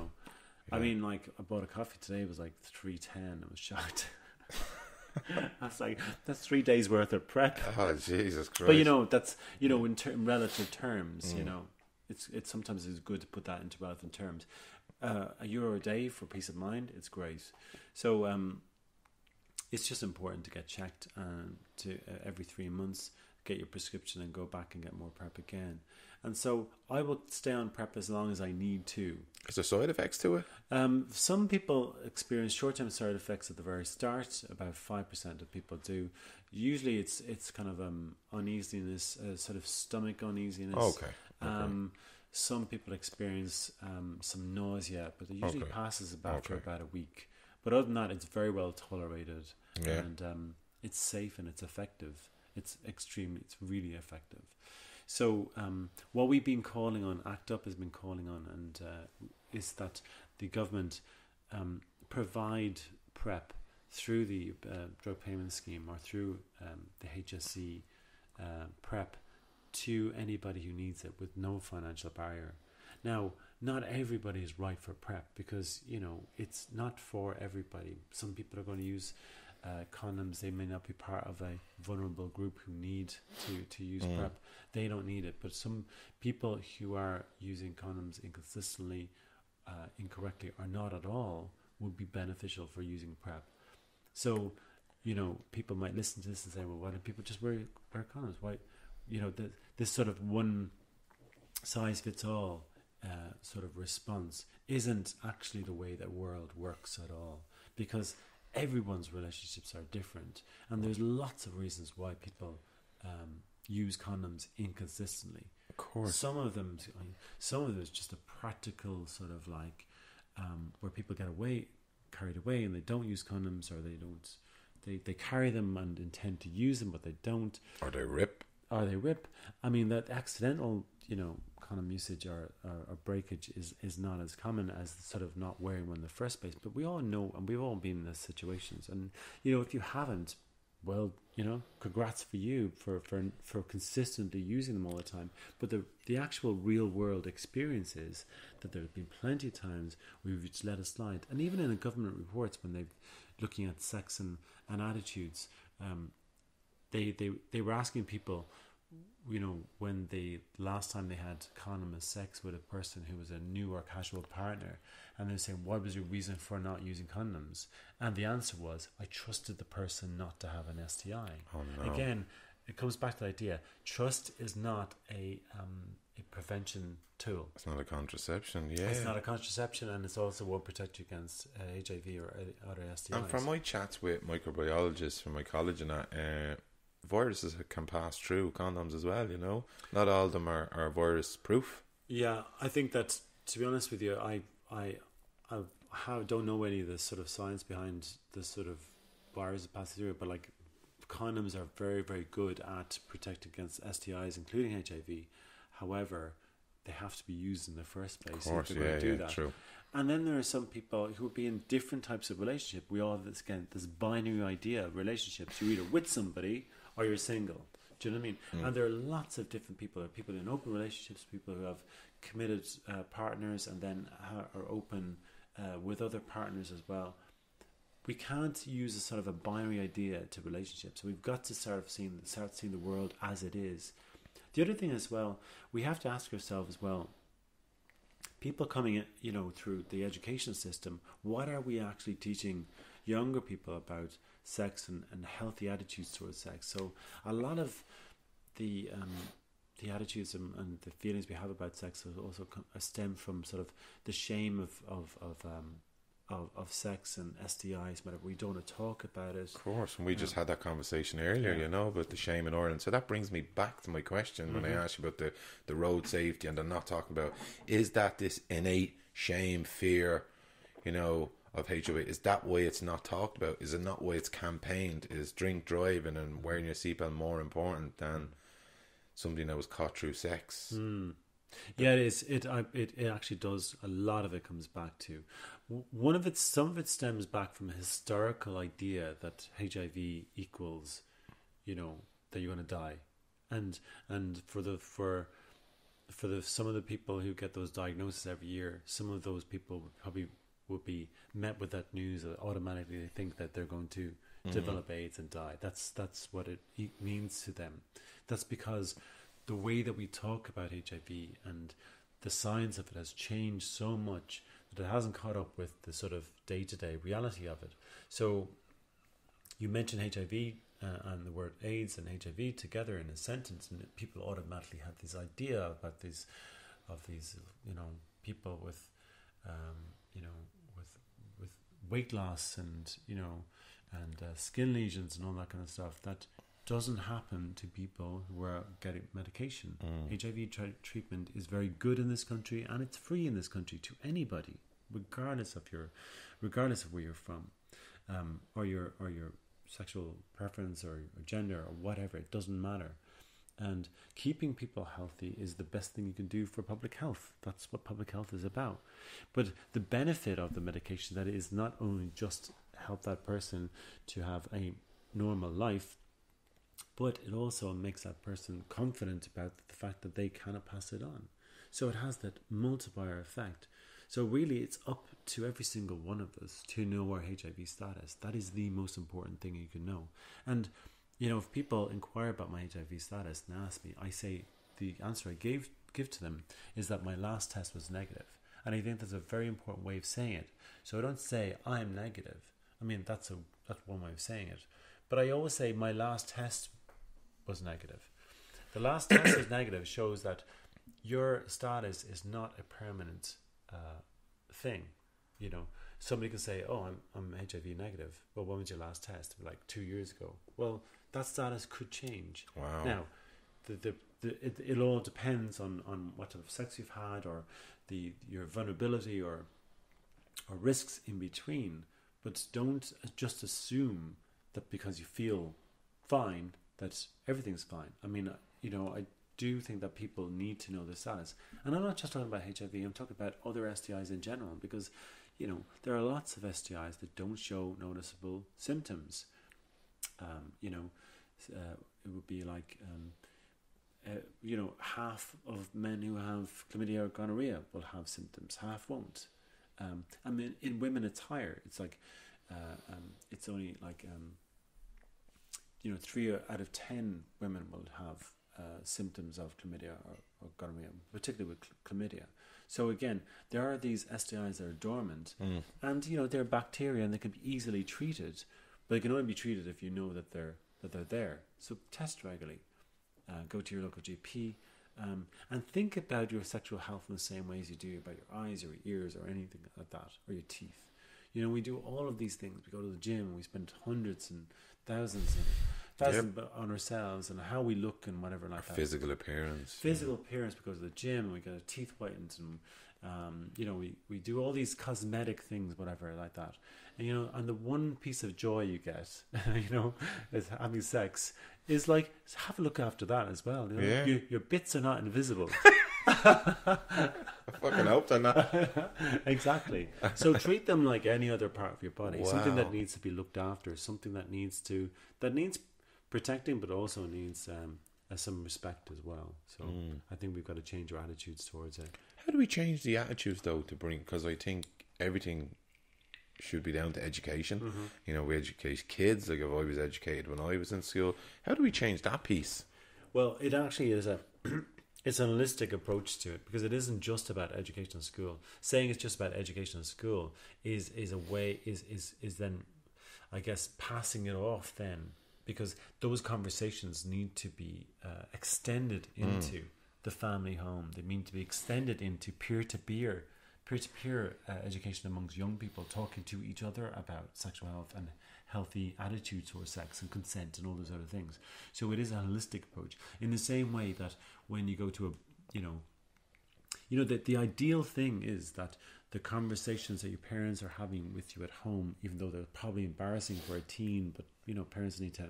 I mean, like, I bought a coffee today, it was like $3.10. I was shocked. That's 3 days worth of PrEP. Oh, Jesus Christ. But that's in relative terms, it's sometimes it's good to put that into relative terms. €1 a day for peace of mind, it's great. So it's just important to get checked to every 3 months, get your prescription and go back and get more PrEP again. And so I will stay on PrEP as long as I need to. Is there side effects to it? Some people experience short-term side effects at the very start. About 5% of people do. Usually it's kind of uneasiness, sort of stomach uneasiness. Okay. Some people experience some nausea, but it usually passes after about a week. But other than that, it's very well tolerated, and it's safe and it's effective. It's really effective. So what we've been calling on, ACT UP has been calling on, and is that the government provide PrEP through the drug payment scheme or through the HSE PrEP to anybody who needs it with no financial barrier. Now, not everybody is right for PrEP because, it's not for everybody. Some people are going to use condoms. They may not be part of a vulnerable group who need to use PrEP. They don't need it. But some people who are using condoms inconsistently, incorrectly, or not at all, would be beneficial for using PrEP. So, people might listen to this and say, well, why don't people just wear condoms? Why, this sort of one size fits all sort of response isn't actually the way the world works at all, because everyone's relationships are different, and there's lots of reasons why people use condoms inconsistently. Of course, some of them is just a practical sort of like where people get carried away, and they don't use condoms, or they carry them and intend to use them, but they don't, or they rip. I mean, that accidental, condom usage or breakage is not as common as sort of not wearing one in the first place. But we all know, and we've all been in those situations. And if you haven't, well, congrats for you for consistently using them all the time. But the actual real world experience is that there have been plenty of times we've just let it slide. And even in the government reports, when they're looking at sex and attitudes, they were asking people, when the last time they had condomless sex with a person who was a new or casual partner, and they're saying, what was your reason for not using condoms? And the answer was, I trusted the person not to have an STI. Oh, no. Again, it comes back to the idea, trust is not a prevention tool. It's not a contraception, yeah. It's not a contraception, and it's also won't protect you against HIV or other STIs. And from my chats with microbiologists from my college and that, viruses can pass through condoms as well, Not all of them are virus proof. Yeah, I think that, to be honest with you, I don't know any of the sort of science behind the sort of viruses passing through it, but like condoms are very, very good at protecting against STIs, including HIV. However, they have to be used in the first place. Of course, if they're going to do that. true. And then there are some people who will be in different types of relationship. We all have this binary idea of relationships. You're either with somebody or you're single. Do you know what I mean? And there are lots of different people. There are people in open relationships, people who have committed partners and then are open with other partners as well. We can't use a sort of a binary idea to relationships. So we've got to start seeing the world as it is. The other thing as well, we have to ask ourselves as well, people coming in, through the education system, what are we actually teaching younger people about sex and healthy attitudes towards sex? So a lot of the attitudes and the feelings we have about sex also stem from sort of the shame of sex and STIs. Whatever, we don't want to talk about it. Of course, and we just had that conversation earlier, about the shame in Ireland. So that brings me back to my question when I asked you about the road safety, and I'm not talking about, is that this innate shame, fear, of HIV? Is that why it's not talked about? Is it not why it's campaigned? Is drink driving and wearing your seatbelt more important than something that was caught through sex? Yeah, it is. It actually does. A lot of it comes back to some of it stems back from a historical idea that HIV equals, that you're going to die, and for some of the people who get those diagnoses every year, some of those people would be met with that news that automatically they think that they're going to develop AIDS and die. That's what it means to them. That's because the way that we talk about HIV and the science of it has changed so much that it hasn't caught up with the sort of day-to-day reality of it. So you mentioned HIV and the word AIDS and HIV together in a sentence, and people automatically have this idea about these people with with weight loss and skin lesions and all that kind of stuff. That doesn't happen to people who are getting medication. HIV treatment is very good in this country, and it's free in this country to anybody, regardless of where you're from, or your sexual preference or gender or whatever. It doesn't matter. And keeping people healthy is the best thing you can do for public health. That's what public health is about. But the benefit of the medication, that is not only just help that person to have a normal life, but it also makes that person confident about the fact that they cannot pass it on. So it has that multiplier effect. So really it's up to every single one of us to know our HIV status. That is the most important thing you can know. And if people inquire about my HIV status and ask me, I say the answer I give to them is that my last test was negative. And I think that's a very important way of saying it. So I don't say I'm negative. I mean, that's one way of saying it. But I always say my last test was negative. The last test is negative shows that your status is not a permanent thing. Somebody can say, "Oh, I'm HIV negative." Well, when was your last test? Like 2 years ago. Well, that status could change. Wow. Now, it all depends on what type of sex you've had, or your vulnerability or risks in between. But don't just assume that because you feel fine that everything's fine. I mean, I do think that people need to know the status. And I'm not just talking about HIV, I'm talking about other STIs in general, because, there are lots of STIs that don't show noticeable symptoms. It would be like, half of men who have chlamydia or gonorrhea will have symptoms, half won't. I mean, in women it's higher. It's like, it's only like, 3 out of 10 women will have symptoms of chlamydia or gonorrhea, particularly with chlamydia. So again, there are these STIs that are dormant, and they're bacteria and they can be easily treated, but they can only be treated if you know that they're there. So test regularly, go to your local GP, and think about your sexual health in the same way as you do about your eyes or your ears or anything like that, or your teeth. We do all of these things. We go to the gym, we spend hundreds and thousands on ourselves and how we look and whatever like that. Physical appearance. Physical appearance, because of the gym, we get our teeth whitened, and we do all these cosmetic things, whatever like that. And and the one piece of joy you get, is having sex, is like, have a look after that as well. Your bits are not invisible. I fucking hope they're not. Exactly. So treat them like any other part of your body. Wow. Something that needs to be looked after. Something that needs protecting, but also needs some respect as well. So I think we've got to change our attitudes towards it. How do we change the attitudes though to bring? Because I think everything should be down to education. Mm-hmm. We educate kids. Like, if I was educated when I was in school, how do we change that piece? Well, it actually is it's a holistic approach to it, because it isn't just about education in school. Saying it's just about education in school is then, I guess, passing it off then, because those conversations need to be extended into the family home. They need to be extended into peer-to-peer education amongst young people, talking to each other about sexual health and healthy attitudes towards sex and consent and all those other things. So it is a holistic approach, in the same way that when you go to the ideal thing is that the conversations that your parents are having with you at home, even though they're probably embarrassing for a teen, but parents need to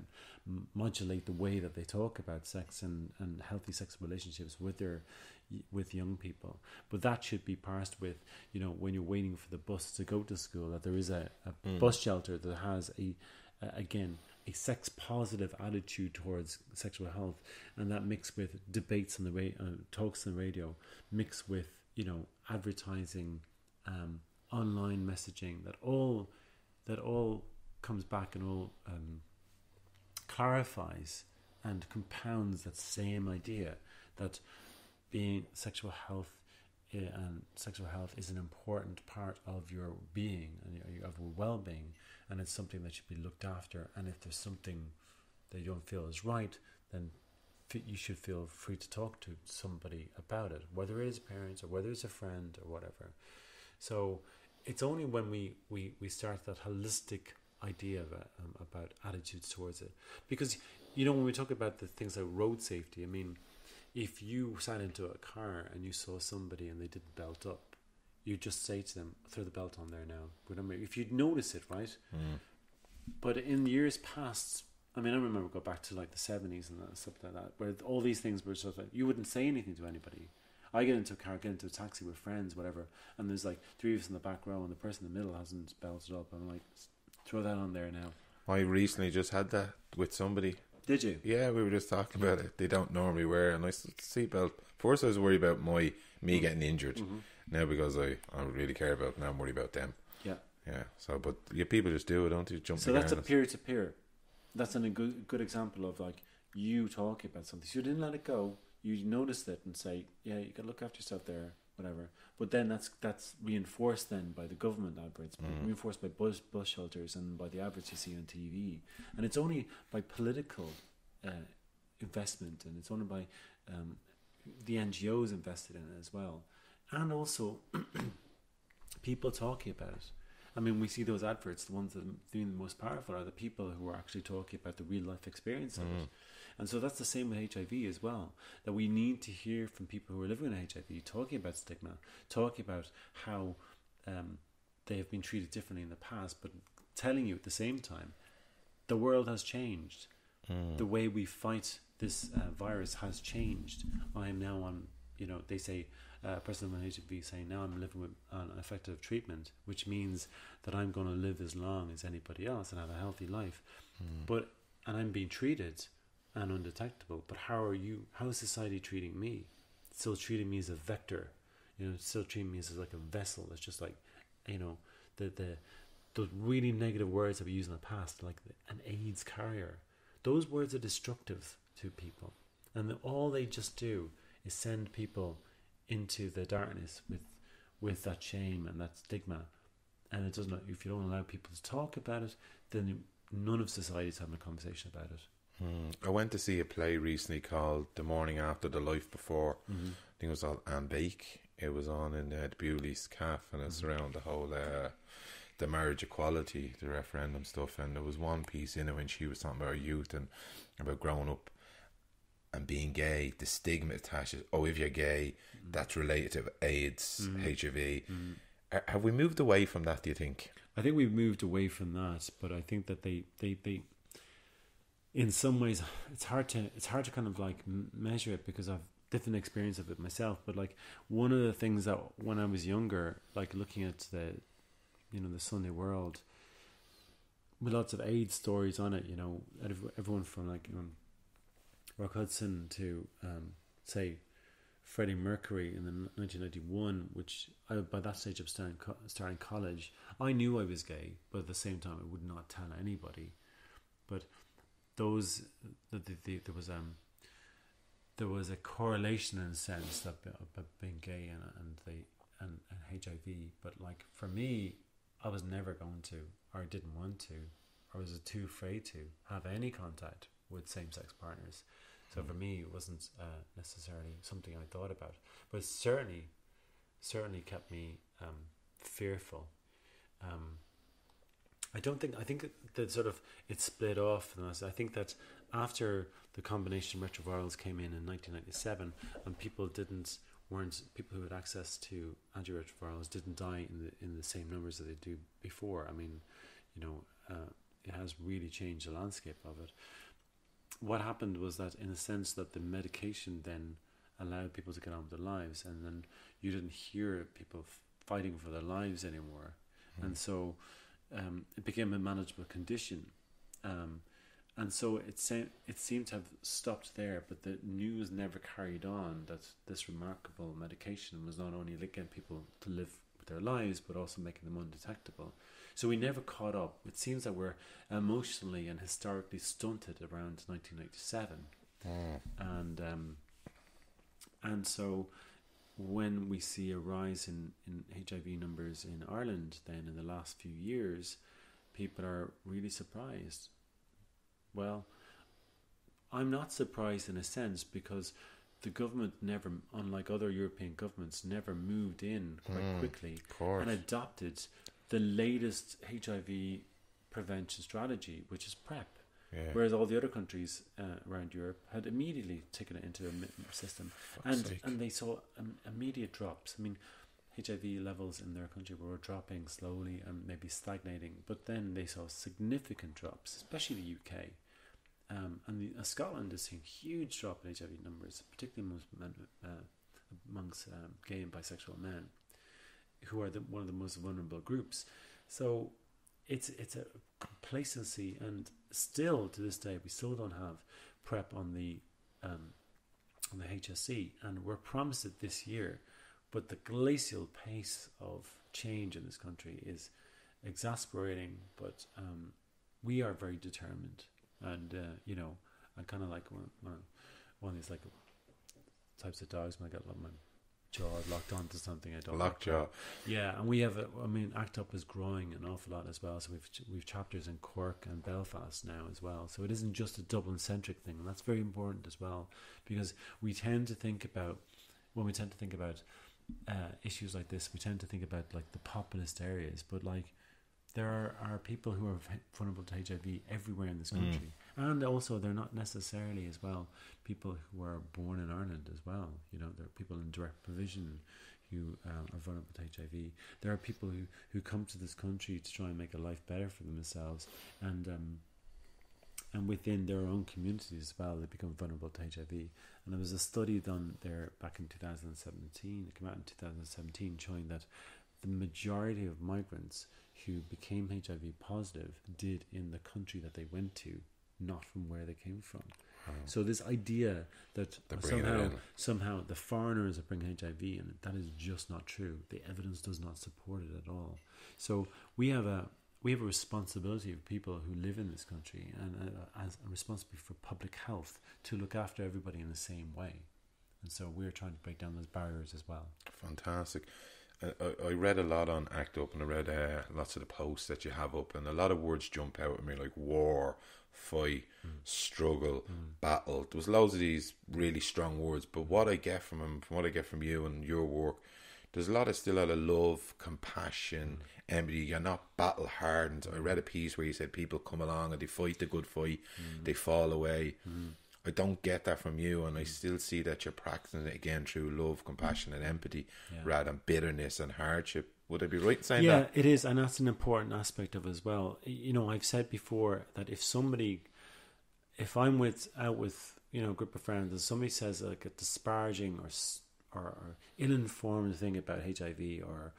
modulate the way that they talk about sex and healthy sexual relationships with young people. But that should be parsed with, when you're waiting for the bus to go to school, that there is a bus shelter that has a sex positive attitude towards sexual health, and that mixed with debates on the talks on the radio, mixed with advertising, online messaging, that all comes back and all clarifies and compounds that same idea that being sexual health is an important part of your being and of your well-being, and it's something that should be looked after. And if there's something that you don't feel is right, then you should feel free to talk to somebody about it, whether it is parents or whether it's a friend or whatever. So it's only when we start that holistic idea about attitudes towards it, because when we talk about the things like road safety, I mean, if you sat into a car and you saw somebody and they didn't belt up, you just say to them, throw the belt on there now. If you'd notice it, right? But in years past, I mean, I remember go back to like the 70s and stuff like that, where all these things were sort of like, you wouldn't say anything to anybody. I get into a car, get into a taxi with friends, whatever, and there's like three of us in the back row and the person in the middle hasn't belted up. I'm like, throw that on there now. I recently just had that with somebody. Did you? Yeah, we were just talking about it. They don't normally wear a nice seatbelt. First I was worried about me getting injured. Now, because I don't really care about it, now I'm worried about them. Yeah. So, but people just do it, don't they? So that's a peer-to-peer. That's a good example of like you talking about something. So you didn't let it go. You noticed it and say, yeah, you got to look after yourself there, whatever. But then that's reinforced then by the government adverts, reinforced by bus shelters and by the adverts you see on TV. And it's only by political investment, and it's only by the NGOs invested in it as well. And also people talking about it. I mean, we see those adverts, the ones that are doing the most powerful are the people who are actually talking about the real life experience of it. And so that's the same with HIV as well, that we need to hear from people who are living with HIV, talking about stigma, talking about how they have been treated differently in the past, but telling you at the same time, the world has changed. The way we fight this virus has changed. I am now on, they say, a person with HIV saying, now I'm living with an effective treatment, which means that I'm going to live as long as anybody else and have a healthy life. And I'm being treated and undetectable. But how is society treating me? It's still treating me as a vector. It's still treating me as like a vessel. It's just like, the really negative words that we used in the past, like an AIDS carrier. Those words are destructive to people. And all they just do is send people into the darkness with that shame and that stigma. And it doesn't. If you don't allow people to talk about it, then none of society is having a conversation about it. I went to see a play recently called The Morning After the Life Before. I think it was on Anne Bake. It was on in the Bewley's Calf, and it's around the whole the marriage equality, the referendum stuff, and there was one piece in it when she was talking about her youth and about growing up and being gay, the stigma attaches, if you're gay, that's related to AIDS, HIV. Have we moved away from that, do you think? I think we've moved away from that, but I think that they in some ways, it's hard to kind of like measure it, because I've different experience of it myself. But like, one of the things that when I was younger, like looking at the Sunday World with lots of AIDS stories on it, everyone from like Rock Hudson to say Freddie Mercury in the 1991, which by that stage of starting college, I knew I was gay, but at the same time I would not tell anybody. But there was a correlation in a sense that about being gay and HIV. But like for me, I was never going to, or didn't want to, or was too afraid to have any contact with same-sex partners. So for me, it wasn't necessarily something I thought about, but it certainly kept me fearful. I think that sort of it split off, and I think that after the combination retrovirals came in 1997, and people who had access to antiretrovirals didn't die in the same numbers that they do before. I mean, it has really changed the landscape of it. What happened was that, in a sense, that the medication then allowed people to get on with their lives, and then you didn't hear people fighting for their lives anymore, and so it became a manageable condition, and so it seemed to have stopped there. But the news never carried on that this remarkable medication was not only getting people to live with their lives, but also making them undetectable. So we never caught up. It seems that we're emotionally and historically stunted around 1997. And so when we see a rise in HIV numbers in Ireland then in the last few years, people are really surprised. Well, I'm not surprised in a sense, because the government never, unlike other European governments, never moved in quite quickly and adopted the latest HIV prevention strategy, which is PrEP. Yeah. Whereas all the other countries around Europe had immediately taken it into a system, and they saw immediate drops. I mean, HIV levels in their country were dropping slowly and maybe stagnating, but then they saw significant drops, especially the UK. And Scotland is seeing huge drop in HIV numbers, particularly amongst gay and bisexual men, who are one of the most vulnerable groups. So it's a complacency, and still to this day we still don't have PrEP on the HSE, and we're promised it this year. But the glacial pace of change in this country is exasperating. But we are very determined, and I kind of like one of these like types of dogs when I get my jaw locked onto something. I don't lockjaw. Yeah, and we have ACT UP is growing an awful lot as well. So we've chapters in Cork and Belfast now as well. So it isn't just a Dublin centric thing, and that's very important as well, because we tend to think about issues like this, we tend to think about like the populist areas, but like there are people who are vulnerable to HIV everywhere in this country, and also they're not necessarily as well people who are born in Ireland as well. There are people in direct provision who are vulnerable to HIV. There are people who come to this country to try and make a life better for themselves, and within their own communities as well, they become vulnerable to HIV. And there was a study done there back in 2017, it came out in 2017, showing that the majority of migrants who became HIV positive did in the country that they went to, not from where they came from. Wow. So this idea that somehow the foreigners are bringing HIV in, that is just not true. The evidence does not support it at all. So we have a responsibility of people who live in this country, and as a responsibility for public health, to look after everybody in the same way. And so we're trying to break down those barriers as well. Fantastic. I read a lot on ACT UP, and I read lots of the posts that you have up, and a lot of words jump out at me, like war, fight, struggle, battle. There was loads of these really strong words, but what I get from them, from what I get from you and your work, there's still a lot of love, compassion, empathy. You're not battle hardened. I read a piece where you said people come along and they fight the good fight, they fall away. I don't get that from you, and I still see that you're practicing it again through love, compassion, and empathy, rather than bitterness and hardship. Would I be right in saying that? Yeah, it is, and that's an important aspect of it as well. You know, I've said before that if I'm out with a group of friends, and somebody says like a disparaging or ill-informed thing about HIV or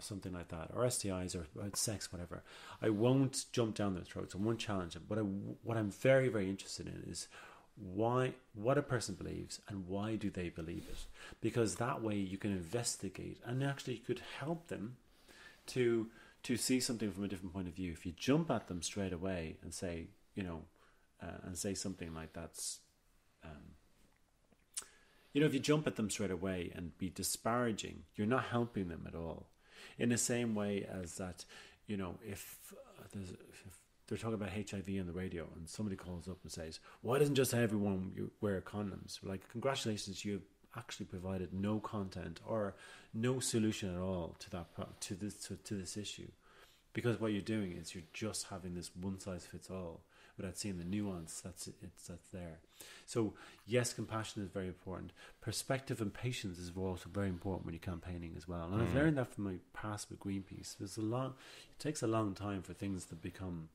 something like that, or STIs or about sex, whatever, I won't jump down their throats. I won't challenge them. But what I'm very, very interested in is what a person believes and why do they believe it, because that way you can investigate and actually could help them to see something from a different point of view. If you jump at them straight away and say say something like that's if you jump at them straight away and be disparaging, you're not helping them at all. In the same way as that, if they're talking about HIV on the radio and somebody calls up and says, why doesn't just everyone wear condoms? Like, congratulations, you've actually provided no content or no solution at all to this issue. Because what you're doing is you're just having this one size fits all without seeing the nuance that's there. So yes, compassion is very important. Perspective and patience is also very important when you're campaigning as well. And I've learned that from my past with Greenpeace. It takes a long time for things to become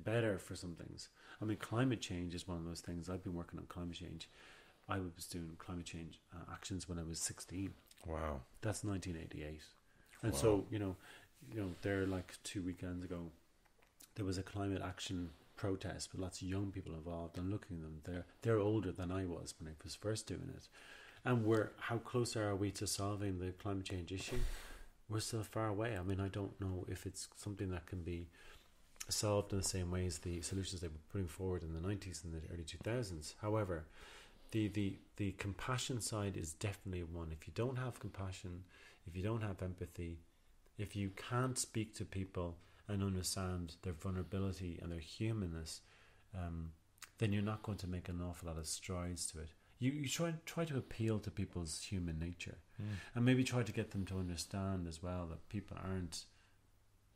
better for some things. I mean, climate change is one of those things. I've been working on climate change. I was doing climate change actions when I was 16. Wow. That's 1988. And Wow. so, there like 2 weekends ago, there was a climate action protest with lots of young people involved, and looking at them, they're older than I was when I was first doing it. And how close are we to solving the climate change issue? We're still far away. I mean, I don't know if it's something that can be solved in the same way as the solutions they were putting forward in the 90s and the early 2000s. However, the compassion side is definitely one. If you don't have compassion, if you don't have empathy, if you can't speak to people and understand their vulnerability and their humanness, then you're not going to make an awful lot of strides to it. You try to appeal to people's human nature, and maybe try to get them to understand as well that people aren't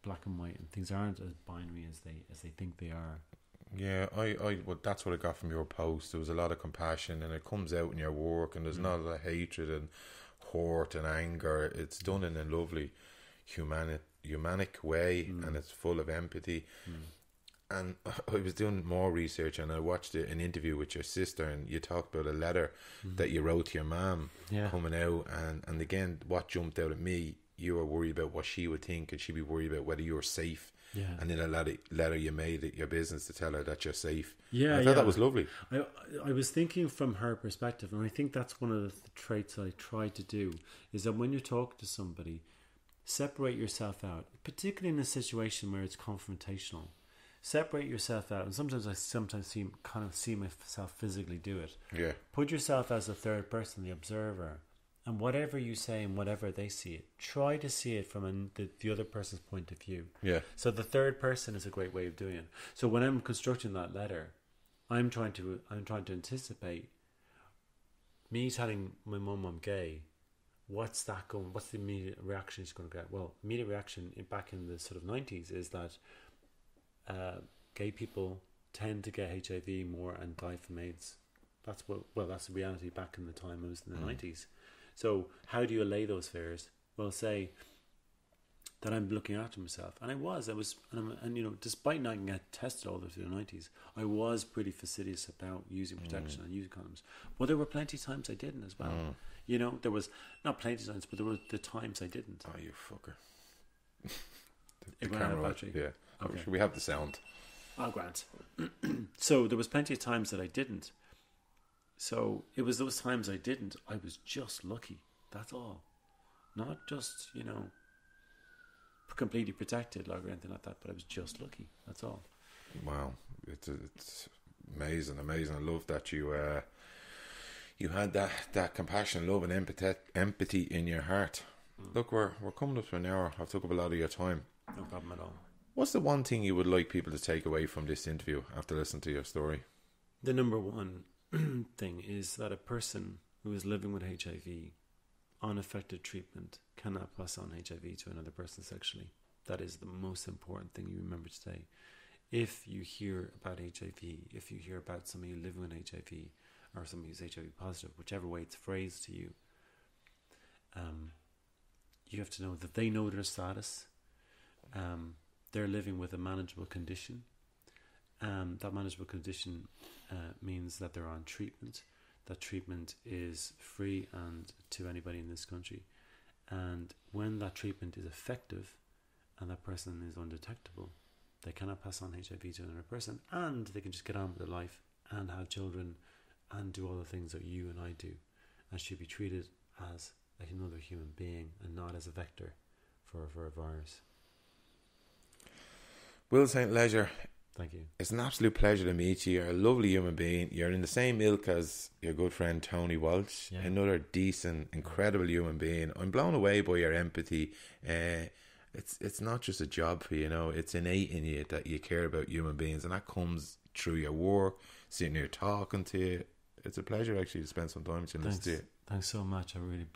black and white and things aren't as binary as they think they are. Yeah, well, that's what I got from your post. There was a lot of compassion, and it comes out in your work, and there's not a lot of hatred and hurt and anger. It's done in a lovely humanic way, and it's full of empathy. And I was doing more research, and I watched an interview with your sister, and you talked about a letter that you wrote to your mum coming out, and again, what jumped out at me, you were worried about what she would think, and she'd be worried about whether you were safe. Yeah. And then a letter you made it your business to tell her that you're safe. Yeah, I thought that was lovely. I was thinking from her perspective, and I think that's one of the traits that I try to do, is that when you talk to somebody, separate yourself out, particularly in a situation where it's confrontational. Separate yourself out, and sometimes I see myself physically do it. Yeah. Put yourself as a third person, the observer, and whatever you say and whatever they see it, try to see it from the other person's point of view. Yeah. So the third person is a great way of doing it. So when I'm constructing that letter, I'm trying to anticipate me telling my mum I'm gay. What's the immediate reaction she's going to get? Well, immediate reaction back in the sort of 90s is that gay people tend to get HIV more and die from AIDS. That's the reality back in the time I was in the 90s. So how do you allay those fears? Well, say that I'm looking after myself, and I was, and despite not getting tested all through the 90s, I was pretty fastidious about using protection and using condoms. Well, there were plenty of times I didn't as well. There was not plenty of times, but there were the times I didn't. Oh, you fucker! the camera, battery. Yeah. Okay. Should we have the sound? Oh, Grant. So there was plenty of times that I didn't. So it was those times I didn't. I was just lucky. That's all. Not just, completely protected or anything like that, but I was just lucky. That's all. Wow. It's amazing. I love that you had that compassion, love and empathy in your heart. Look, we're coming up to an hour. I've took up a lot of your time. No problem at all. What's the one thing you would like people to take away from this interview after listening to your story? The number one thing is that a person who is living with HIV unaffected treatment cannot pass on HIV to another person sexually. That is the most important thing you remember today. If you hear about HIV, if you hear about somebody living with HIV or somebody who's HIV positive, whichever way it's phrased to you, you have to know that they know their status. They're living with a manageable condition. That manageable condition means that they're on treatment. That treatment is free and to anybody in this country. And when that treatment is effective and that person is undetectable, they cannot pass on HIV to another person, and they can just get on with their life and have children and do all the things that you and I do, and should be treated as another human being and not as a vector for a virus. Will St. Leisure, thank you. It's an absolute pleasure to meet you. You're a lovely human being. You're in the same ilk as your good friend Tony Walsh, another decent, incredible human being. I'm blown away by your empathy. It's not just a job for you, you know. It's innate in you that you care about human beings, and that comes through your work, sitting here talking to you. It's a pleasure actually to spend some time with you. Thanks so much. I really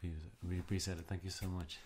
appreciate it. Thank you so much.